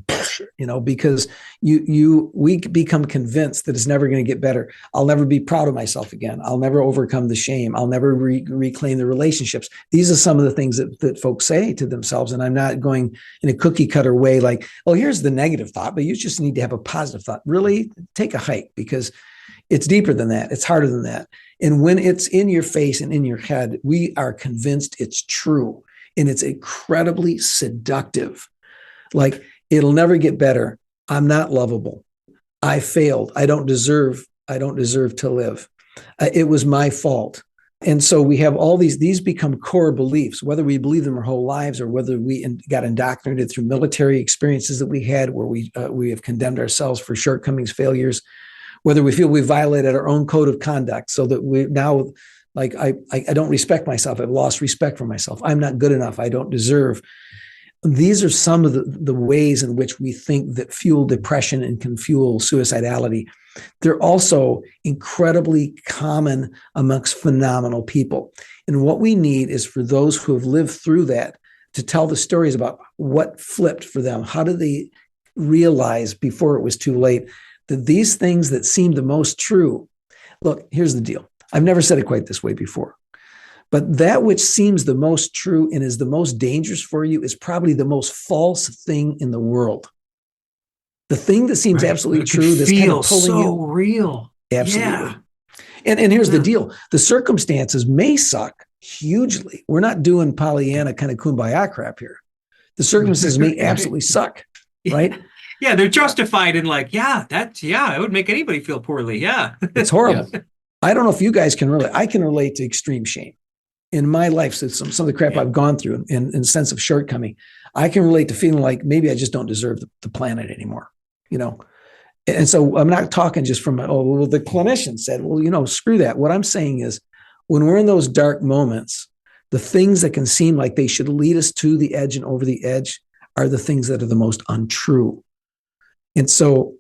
because we become convinced that it's never going to get better. I'll never be proud of myself again. I'll never overcome the shame. I'll never reclaim the relationships. These are some of the things that folks say to themselves. And I'm not going in a cookie cutter way like, oh, here's the negative thought, but you just need to have a positive thought. Really take a hike, because it's deeper than that. It's harder than that. And when it's in your face and in your head, we are convinced it's true. And it's incredibly seductive. Like, it'll never get better. I'm not lovable. I failed. I don't deserve to live. It was my fault. And so we have all these become core beliefs, whether we believe them our whole lives or whether we got indoctrinated through military experiences that we had, where we have condemned ourselves for shortcomings, failures, whether we feel we violated our own code of conduct, so that we now, like, I don't respect myself. I've lost respect for myself. I'm not good enough. I don't deserve. these are some of the ways in which we think that fuel depression and can fuel suicidality. They're also incredibly common amongst phenomenal people. And what we need is for those who have lived through that to tell the stories about what flipped for them. How did they realize before it was too late that these things that seem the most true? Look, here's the deal. I've never said it quite this way before. But that which seems the most true and is the most dangerous for you is probably the most false thing in the world. The thing that seems absolutely true, that's kind of pulling you. Real. Absolutely. Yeah. And here's the deal. The circumstances may suck hugely. We're not doing Pollyanna kind of kumbaya crap here. The circumstances may absolutely suck, right? Yeah, they're justified in like, it would make anybody feel poorly. Yeah. It's horrible. Yeah. I don't know if you guys can relate. I can relate to extreme shame. In my life, so some of the crap I've gone through and a sense of shortcoming, I can relate to feeling like maybe I just don't deserve the planet anymore, And so I'm not talking just from, the clinician said, screw that. What I'm saying is when we're in those dark moments, the things that can seem like they should lead us to the edge and over the edge are the things that are the most untrue. And so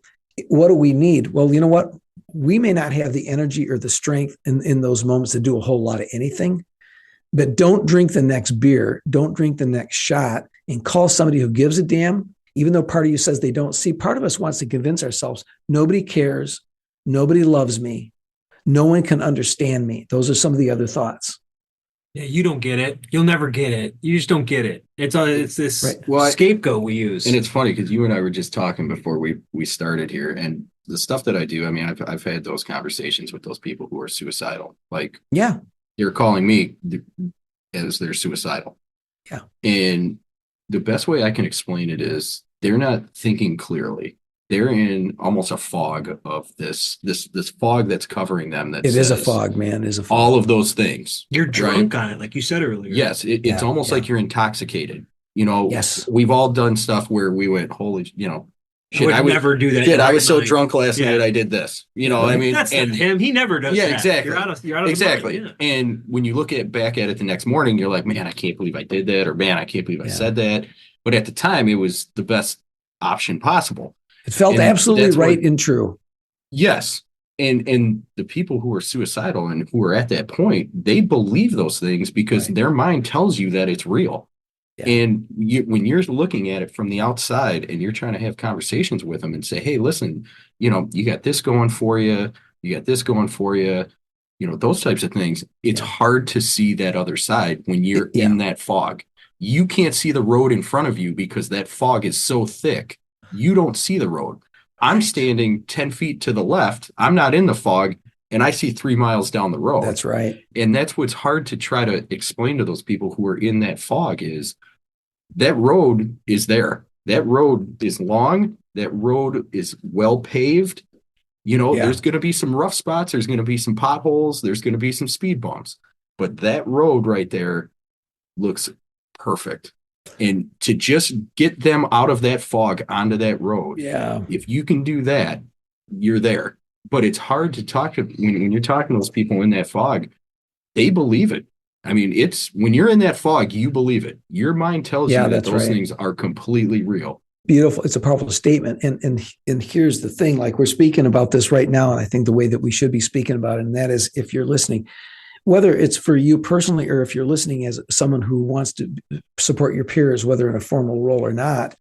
what do we need? Well, you know what? We may not have the energy or the strength in those moments to do a whole lot of anything. But don't drink the next beer. Don't drink the next shot and call somebody who gives a damn, even though part of you says they don't see. Part of us wants to convince ourselves nobody cares. Nobody loves me. No one can understand me. Those are some of the other thoughts. Yeah, you don't get it. You'll never get it. You just don't get it. It's this scapegoat we use. And it's funny because you and I were just talking before we started here, and the stuff that I do. I mean, I've had those conversations with those people who are suicidal. Like, yeah. They're calling me as they're suicidal. Yeah. And the best way I can explain it is they're not thinking clearly. They're in almost a fog of this fog that's covering them. That it is a fog, man. It is a fog. All of those things. You're drunk on it, like you said earlier. Yes. It's almost like you're intoxicated. Yes. We've all done stuff where we went, holy, shit, I would never do that. Shit, I was so drunk last night. I did this. I mean, that's him. He never does. Yeah, that. exactly. You're out of exactly. The And when you look back at it the next morning, you're like, man, I can't believe I did that, or man, I can't believe I said that. But at the time, it was the best option possible. It felt absolutely right and true. Yes. And the people who are suicidal and who are at that point, they believe those things because their mind tells you that it's real. Yeah. And when you're looking at it from the outside and you're trying to have conversations with them and say, hey, listen, you got this going for you. You got this going for you. Those types of things. It's hard to see that other side when you're in that fog. You can't see the road in front of you because that fog is so thick. You don't see the road. I'm standing 10 feet to the left. I'm not in the fog. And I see 3 miles down the road. That's right. And that's what's hard to try to explain to those people who are in that fog is that road is there. That road is long. That road is well paved. There's going to be some rough spots. There's going to be some potholes. There's going to be some speed bumps. But that road right there looks perfect. And to just get them out of that fog onto that road. Yeah. If you can do that, you're there. But it's hard to talk to when you're talking to those people in that fog, they believe it. I mean, it's when you're in that fog, you believe it. Your mind tells you that those things are completely real. Beautiful. It's a powerful statement. And here's the thing, like we're speaking about this right now. And I think the way that we should be speaking about it, and that is if you're listening, whether it's for you personally, or if you're listening as someone who wants to support your peers, whether in a formal role or not,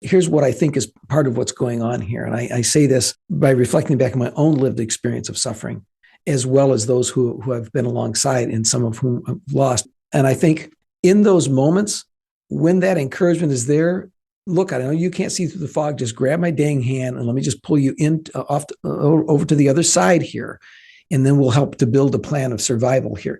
here's what I think is part of what's going on here. And I say this by reflecting back on my own lived experience of suffering, as well as those who have been alongside and some of whom I've lost. And I think in those moments, when that encouragement is there, look, I know you can't see through the fog, just grab my dang hand and let me just pull you in over to the other side here. And then we'll help to build a plan of survival here.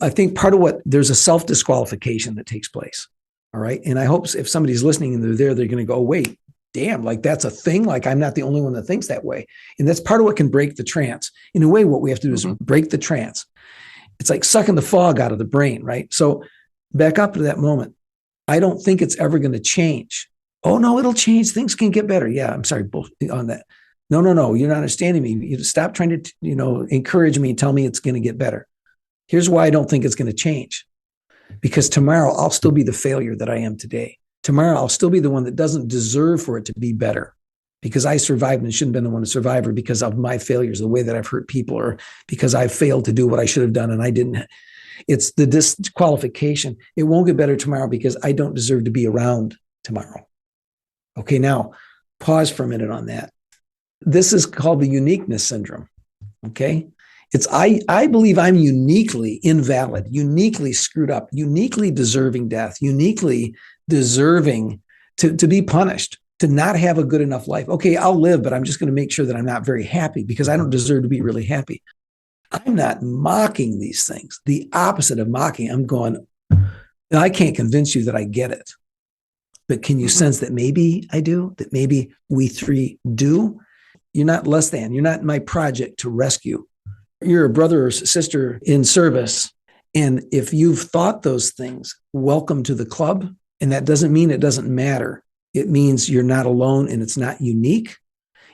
I think part of there's a self-disqualification that takes place. All right. And I hope if somebody's listening and they're going to go, wait, damn, like that's a thing. Like I'm not the only one that thinks that way. And that's part of what can break the trance. In a way, what we have to do is break the trance. It's like sucking the fog out of the brain, right? So back up to that moment. I don't think it's ever going to change. Oh, no, it'll change. Things can get better. Yeah, I'm sorry on that. No. You're not understanding me. You stop trying to, encourage me and tell me it's going to get better. Here's why I don't think it's going to change. Because tomorrow I'll still be the failure that I am today. Tomorrow, I'll still be the one that doesn't deserve for it to be better because I survived and shouldn't have been the one to survive, or because of my failures, the way that I've hurt people, or because I failed to do what I should have done and I didn't. It's the disqualification. It won't get better tomorrow because I don't deserve to be around tomorrow. Okay, now pause for a minute on that. This is called the uniqueness syndrome. Okay, it's I believe I'm uniquely invalid, uniquely screwed up, uniquely deserving death, uniquely deserving to be punished, to not have a good enough life. Okay, I'll live, but I'm just going to make sure that I'm not very happy because I don't deserve to be really happy. I'm not mocking these things. The opposite of mocking, I'm going, I can't convince you that I get it. But can you sense that maybe I do, that maybe we three do? You're not less than. You're not my project to rescue. You're a brother or sister in service. And if you've thought those things, welcome to the club. And that doesn't mean it doesn't matter. It means you're not alone and it's not unique.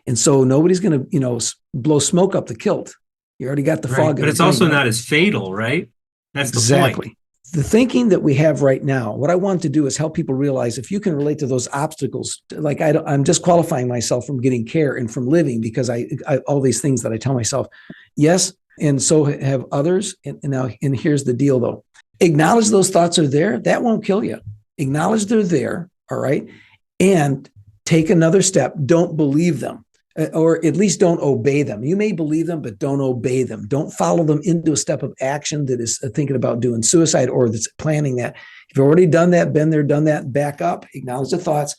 And so nobody's going to, blow smoke up the kilt. You already got the fog. But it's also not as fatal, right? That's the point. The thinking that we have right now, what I want to do is help people realize if you can relate to those obstacles, like I'm disqualifying myself from getting care and from living because I all these things that I tell myself, yes, and so have others. And here's the deal though. Acknowledge those thoughts are there. That won't kill you. Acknowledge they're there, all right? And take another step. Don't believe them. Or at least don't obey them. You may believe them, but don't obey them. Don't follow them into a step of action that is thinking about doing suicide or that's planning that. If you've already done that, been there, done that, back up, acknowledge the thoughts.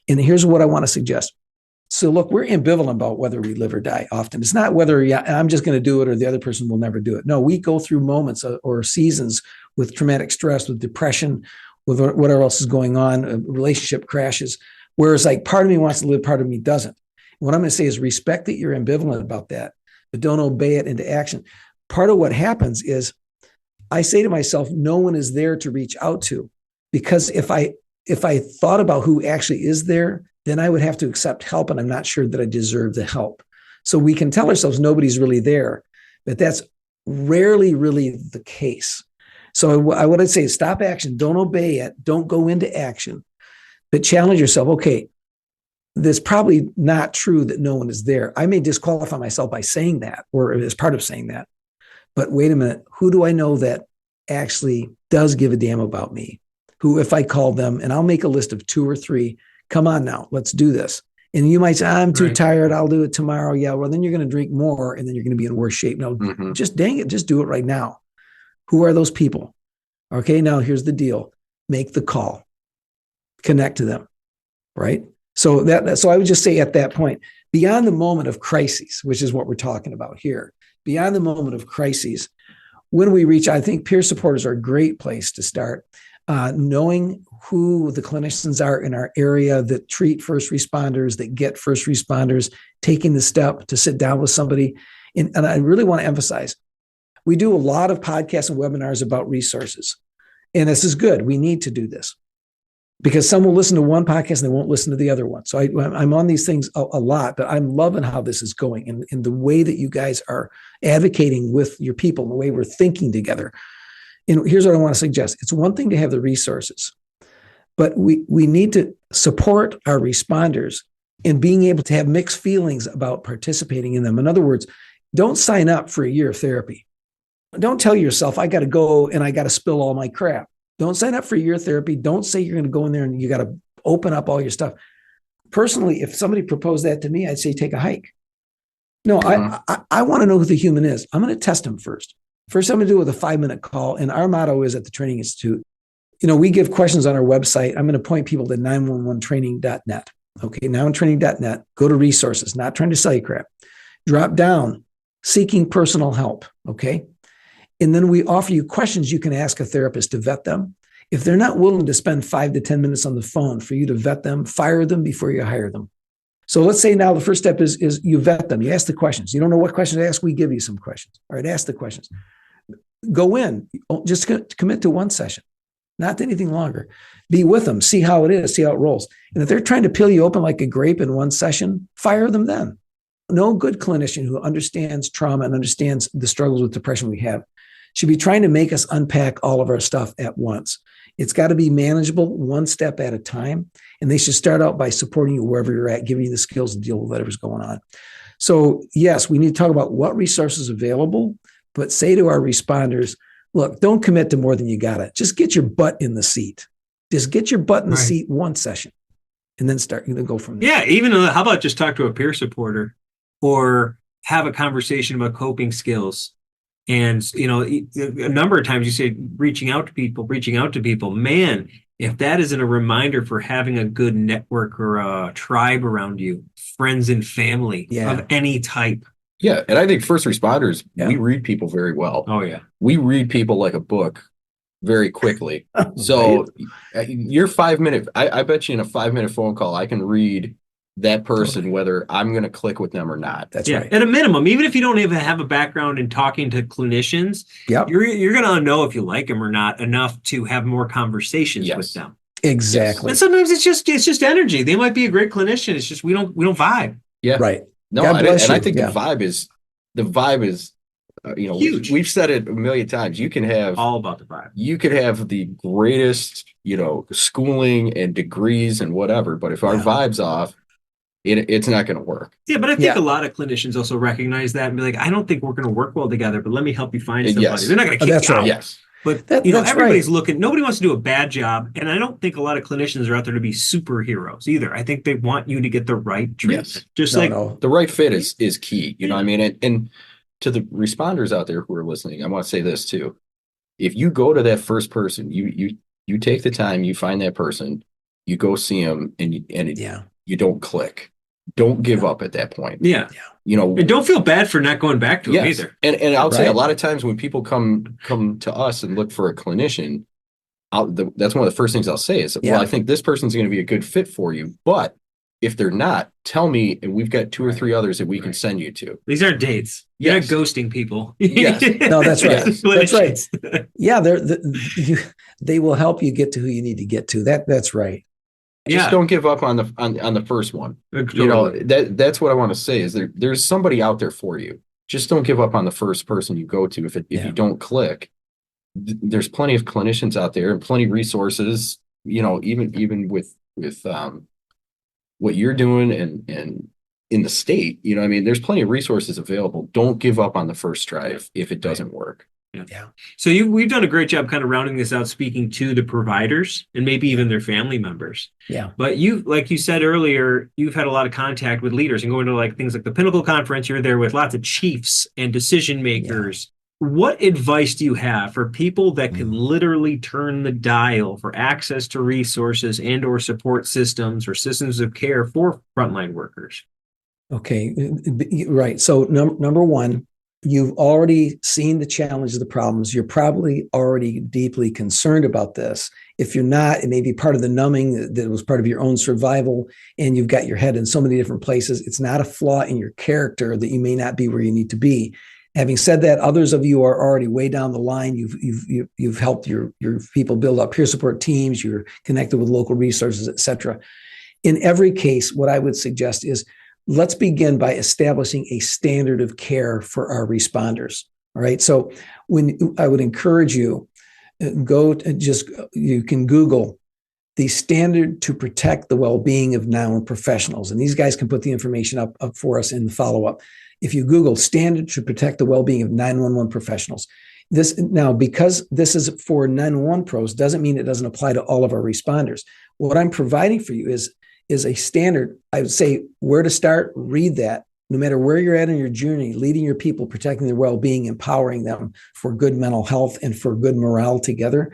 And here's what I want to suggest. So look, we're ambivalent about whether we live or die often. It's not whether I'm just going to do it or the other person will never do it. No, we go through moments or seasons with traumatic stress, with depression, with whatever else is going on, relationship crashes, whereas like part of me wants to live, part of me doesn't. What I'm going to say is respect that you're ambivalent about that, but don't obey it into action. Part of what happens is I say to myself, no one is there to reach out to, because if I thought about who actually is there, then I would have to accept help, and I'm not sure that I deserve the help. So we can tell ourselves nobody's really there, but that's rarely really the case. So what I'd say is stop action, don't obey it, don't go into action, but challenge yourself. Okay, that's probably not true that no one is there. I may disqualify myself by saying that, or as part of saying that. But wait a minute, who do I know that actually does give a damn about me? Who, if I call them, and I'll make a list of 2 or 3, come on now, let's do this. And you might say, I'm too tired, I'll do it tomorrow. Yeah, well, then you're going to drink more, and then you're going to be in worse shape. No, just dang it, just do it right now. Who are those people? Okay, now here's the deal. Make the call. Connect to them, right? So I would just say at that point, beyond the moment of crises, which is what we're talking about here, beyond the moment of crises, when we reach, I think peer supporters are a great place to start. Knowing who the clinicians are in our area that treat first responders, that get first responders, taking the step to sit down with somebody. And I really want to emphasize, we do a lot of podcasts and webinars about resources. And this is good. We need to do this. Because some will listen to one podcast and they won't listen to the other one. So I'm on these things a lot, but I'm loving how this is going and the way that you guys are advocating with your people, and the way we're thinking together. And here's what I want to suggest. It's one thing to have the resources, but we need to support our responders in being able to have mixed feelings about participating in them. In other words, don't sign up for a year of therapy. Don't tell yourself, I got to go and I got to spill all my crap. Don't sign up for your therapy. Don't say you're going to go in there and you got to open up all your stuff. Personally, if somebody proposed that to me, I'd say take a hike. No, I want to know who the human is. I'm going to test them first. First, I'm going to do it with a 5-minute call. And our motto is at the Training Institute, we give questions on our website. I'm going to point people to 911training.net. Okay, 911training.net. Go to resources, not trying to sell you crap. Drop down, seeking personal help. Okay. And then we offer you questions you can ask a therapist to vet them. If they're not willing to spend 5 to 10 minutes on the phone for you to vet them, fire them before you hire them. So let's say now the first step is you vet them. You ask the questions. You don't know what questions to ask. We give you some questions. All right, ask the questions. Go in. Just commit to one session, not to anything longer. Be with them. See how it is. See how it rolls. And if they're trying to peel you open like a grape in one session, fire them then. No good clinician who understands trauma and understands the struggles with depression we have should be trying to make us unpack all of our stuff at once. It's got to be manageable, one step at a time. And they should start out by supporting you wherever you're at, giving you the skills to deal with whatever's going on. So yes, we need to talk about what resources are available, but say to our responders, look, don't commit to more than you got it. Just get your butt in the seat. Just get your butt in the seat one session and then go from there. Yeah. Even how about just talk to a peer supporter or have a conversation about coping skills? And, a number of times you say reaching out to people, man, if that isn't a reminder for having a good network or a tribe around you, friends and family of any type. Yeah. And I think first responders, we read people very well. Oh, yeah. We read people like a book very quickly. So your 5 minute, I bet you in a 5 minute phone call, I can read that person, whether I'm going to click with them or not. That's right. At a minimum, even if you don't even have a background in talking to clinicians, you're going to know if you like them or not enough to have more conversations with them. Exactly. And sometimes it's just energy. They might be a great clinician. It's just we don't vibe. Yeah. Right. No, and I think the vibe is huge. We've said it a million times. You can have all about the vibe. You could have the greatest, schooling and degrees and whatever, but if our vibe's off, it's not going to work. Yeah, but I think a lot of clinicians also recognize that and be like, I don't think we're going to work well together, but let me help you find somebody. Yes. They're not going to kick you out. Yes. But everybody's looking. Nobody wants to do a bad job, and I don't think a lot of clinicians are out there to be superheroes either. I think they want you to get the right treatment. Yes. The right fit is key. You know what I mean? And to the responders out there who are listening, I want to say this too. If you go to that first person, you take the time, you find that person, you go see them, and you don't click. Don't give up at that point. Yeah. And don't feel bad for not going back to them either. And I'll say a lot of times when people come to us and look for a clinician, that's one of the first things I'll say is, well, I think this person's going to be a good fit for you. But if they're not, tell me, and we've got 2 or 3 others that we can send you to. These aren't dates. You're not ghosting people. Yes. No, that's right. That's right. Yeah, they will help you get to who you need to get to. That's right. Just don't give up on the first one. That's what I want to say is there's somebody out there for you. Just don't give up on the first person you go to. If you don't click, there's plenty of clinicians out there and plenty of resources. Even with what you're doing and in the state, there's plenty of resources available. Don't give up on the first try if it doesn't work. Yeah. So we've done a great job kind of rounding this out, speaking to the providers and maybe even their family members. Yeah. But like you said earlier, you've had a lot of contact with leaders and going to things like the Pinnacle Conference. You're there with lots of chiefs and decision makers. Yeah. What advice do you have for people that can literally turn the dial for access to resources and or support systems or systems of care for frontline workers? Okay. Right. So number one, you've already seen the challenges, the problems. You're probably already deeply concerned about this. If you're not, it may be part of the numbing that was part of your own survival, and you've got your head in so many different places. It's not a flaw in your character that you may not be where you need to be. Having said that, others of you are already way down the line. You've helped your people build up peer support teams. You're connected with local resources, et cetera. In every case, what I would suggest is, let's begin by establishing a standard of care for our responders. All right. So I would encourage you, you can Google the standard to protect the well-being of 911 professionals. And these guys can put the information up for us in the follow-up. If you Google standard to protect the well-being of 911 professionals, because this is for 911 pros, doesn't mean it doesn't apply to all of our responders. What I'm providing for you is a standard. I would say where to start, read that. No matter where you're at in your journey, leading your people, protecting their well-being, empowering them for good mental health and for good morale together,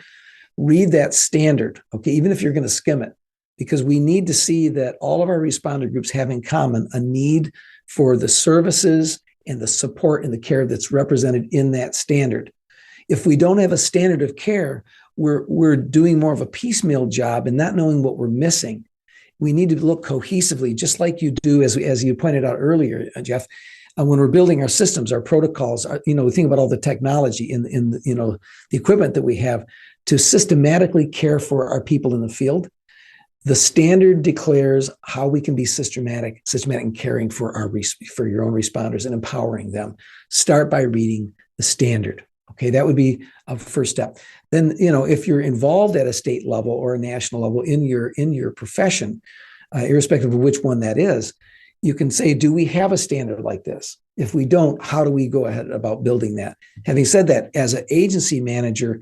read that standard, okay, even if you're going to skim it, because we need to see that all of our responder groups have in common a need for the services and the support and the care that's represented in that standard. If we don't have a standard of care, we're doing more of a piecemeal job and not knowing what we're missing. We need to look cohesively, just like you do, as you pointed out earlier, Jeff. When we're building our systems, our protocols, we think about all the technology in the equipment that we have to systematically care for our people in the field. The standard declares how we can be systematic in caring for your own responders and empowering them. Start by reading the standard. Okay, that would be a first step. Then, if you're involved at a state level or a national level in your profession, irrespective of which one that is, you can say, do we have a standard like this? If we don't, how do we go ahead about building that? Having said that, as an agency manager,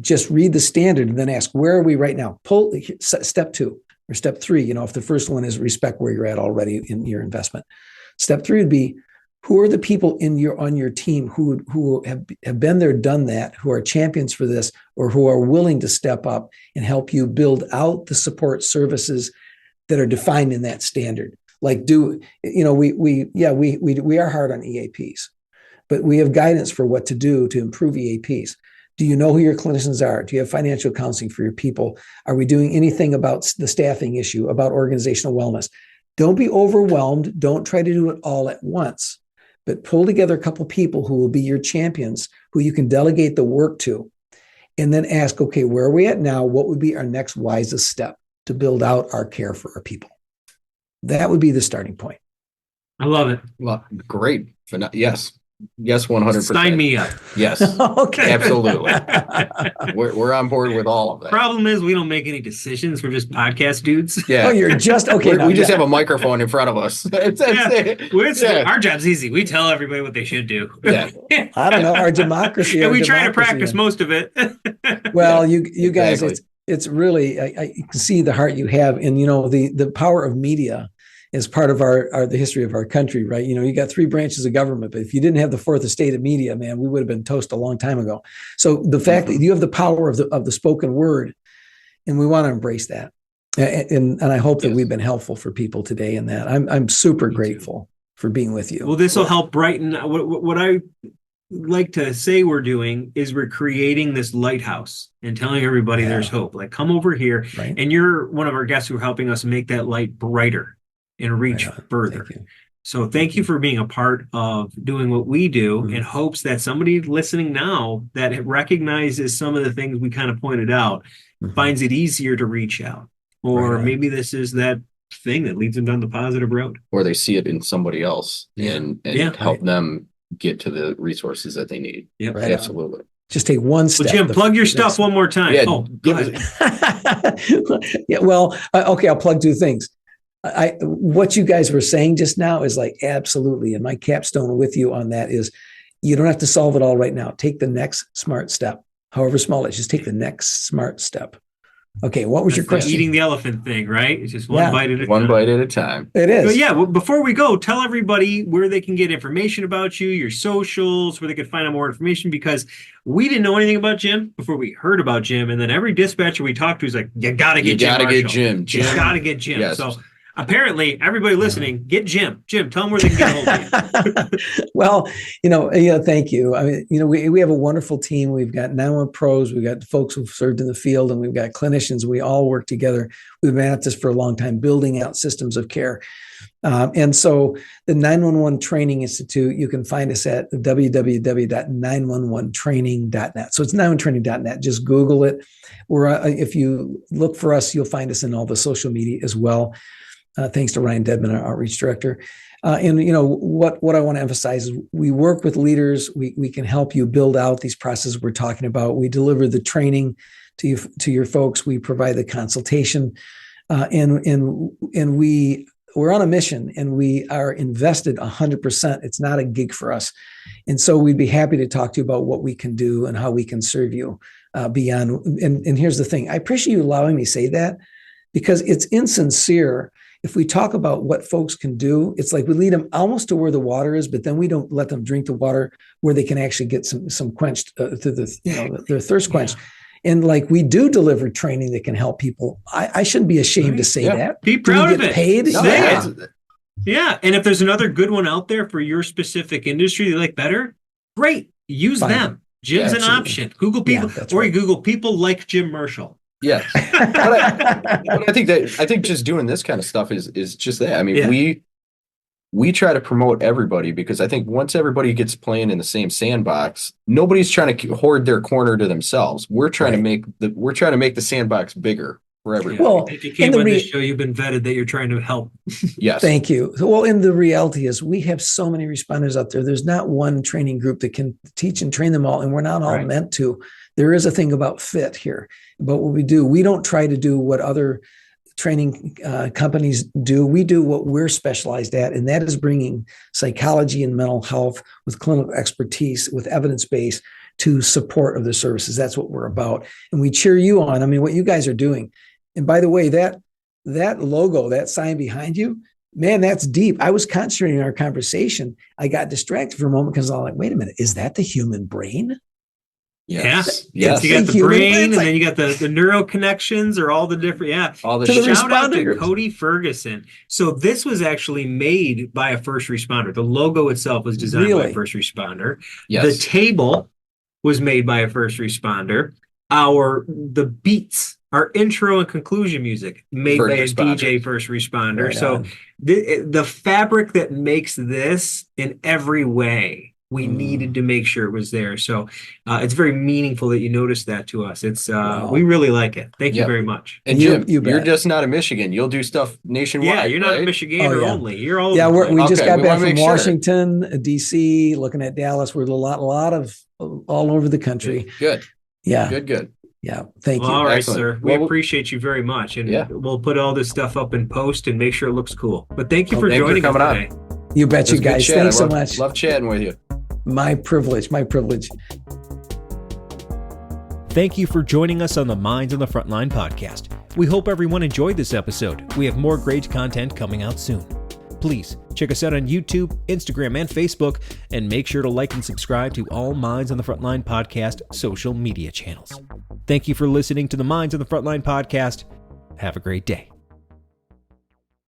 just read the standard and then ask, where are we right now? Pull step 2 or step 3. If the first one is respect where you're at already in your investment. Step 3 would be, who are the people on your team who have been there, done that, who are champions for this, or who are willing to step up and help you build out the support services that are defined in that standard? Like, we are hard on EAPs, but we have guidance for what to do to improve EAPs. Do you know who your clinicians are? Do you have financial counseling for your people? Are we doing anything about the staffing issue, about organizational wellness? Don't be overwhelmed. Don't try to do it all at once, but pull together a couple people who will be your champions, who you can delegate the work to, and then ask, okay, where are we at now? What would be our next wisest step to build out our care for our people? That would be the starting point. I love it. Well, great. Yes. Yes, 100%. Sign me up. Yes. Okay. Absolutely. We're on board with all of that. Problem is, we don't make any decisions. We're just podcast dudes. Yeah. Oh, you're just okay. We just have a microphone in front of us. Our job's easy. We tell everybody what they should do. Yeah. I don't know, our democracy. And we try to practice most of it. Well, you guys, Exactly. it's really, I can see the heart you have, and the power of media is part of the history of our country, right? You got 3 branches of government, but if you didn't have the fourth estate of media, man, we would have been toast a long time ago. So the fact that you have the power of the spoken word, and we want to embrace that, and I hope that we've been helpful for people today in that. I'm super grateful for being with you. Well, this will help brighten. What I like to say we're doing is we're creating this lighthouse and telling everybody there's hope. Like, come over here, Right. and you're one of our guests who are helping us make that light brighter and reach further. So thank you for being a part of doing what we do, in hopes that somebody listening now that recognizes some of the things we kind of pointed out finds it easier to reach out. Or maybe this is that thing that leads them down the positive road. Or they see it in somebody else and help them get to the resources that they need. Yep. Right. Absolutely. Just take one step. Well, Jim, plug your stuff one more time. Yeah, Go ahead. Yeah, well, okay, I'll plug 2 things. What you guys were saying just now is like absolutely, and my capstone with you on that is, you don't have to solve it all right now. Take the next smart step, however small it is. Just take the next smart step. Okay, what was your question? Eating the elephant thing, right? It's just one bite at a time. One bite at a time. It is. But yeah, well, before we go, tell everybody where they can get information about you, your socials, where they can find out more information, because we didn't know anything about Jim before we heard about Jim. And then every dispatcher we talked to is like, you got to get Jim. Jim. You got to get Jim. Yes. So apparently, everybody listening, get Jim. Jim, tell them where they can get a hold of you. Well, thank you. I mean, we have a wonderful team. We've got 911 pros. We've got folks who've served in the field, and we've got clinicians. We all work together. We've been at this for a long time, building out systems of care. And so the 911 Training Institute, you can find us at www.911training.net. So it's 911training.net. Just Google it. If you look for us, you'll find us in all the social media as well. Thanks to Ryan Dedman, our outreach director. And what I want to emphasize is we work with leaders. We can help you build out these processes we're talking about. We deliver the training to your folks. We provide the consultation, and we're on a mission, and we are invested 100%. It's not a gig for us, and so we'd be happy to talk to you about what we can do and how we can serve you beyond. And here's the thing: I appreciate you allowing me to say that, because it's insincere. If we talk about what folks can do, it's like we lead them almost to where the water is, but then we don't let them drink the water where they can actually get some quenched their thirst quenched. And like we do deliver training that can help people. I shouldn't be ashamed to say that. Be proud of it. Paid? Say it. Yeah. And if there's another good one out there for your specific industry you like better, great. Use them. Jim's an option. Google people, or you Google people like Jim Marshall. Yes. But I think just doing this kind of stuff is just that. I mean, we try to promote everybody, because I think once everybody gets playing in the same sandbox, nobody's trying to hoard their corner to themselves. We're trying to make the sandbox bigger for everybody. Well, if you came on this show, you've been vetted that you're trying to help. Yes. Thank you. Well, and the reality is we have so many responders out there. There's not one training group that can teach and train them all, and we're not all meant to. there is a thing about fit here. But what we do, we don't try to do what other training companies do. We do what we're specialized at, and that is bringing psychology and mental health with clinical expertise, with evidence base to support of the services. That's what we're about. And we cheer you on. I mean, what you guys are doing. And by the way, that logo, that sign behind you, man, that's deep. I was concentrating on our conversation. I got distracted for a moment because I'm like, wait a minute, is that the human brain? Yes. Yes. You got the brain, and then you got the neural connections, or all the different, all the shout out to responders. Cody Ferguson. So this was actually made by a first responder. The logo itself was designed by a first responder. Yes. The table was made by a first responder. The beats, our intro and conclusion music, made by a DJ first responder. Right so on. the fabric that makes this in every way, we needed to make sure it was there. So it's very meaningful that you noticed that to us. It's we really like it. Thank you very much. And Jim, you're just not in Michigan. You'll do stuff nationwide. Yeah, you're not right? a Michiganer only. You're all we just got back from sure. Washington, DC, looking at Dallas. We're a lot of all over the country. Good. Yeah. Good. Yeah. Thank you. All right, Excellent. sir. We appreciate you very much. And we'll put all this stuff up in post and make sure it looks cool. But thank you for joining us today. You bet, you guys. Thanks so much. Love chatting with you. My privilege. Thank you for joining us on the Minds on the Frontline podcast. We hope everyone enjoyed this episode. We have more great content coming out soon. Please check us out on YouTube, Instagram, and Facebook, and make sure to like and subscribe to all Minds on the Frontline podcast social media channels. Thank you for listening to the Minds on the Frontline podcast. Have a great day.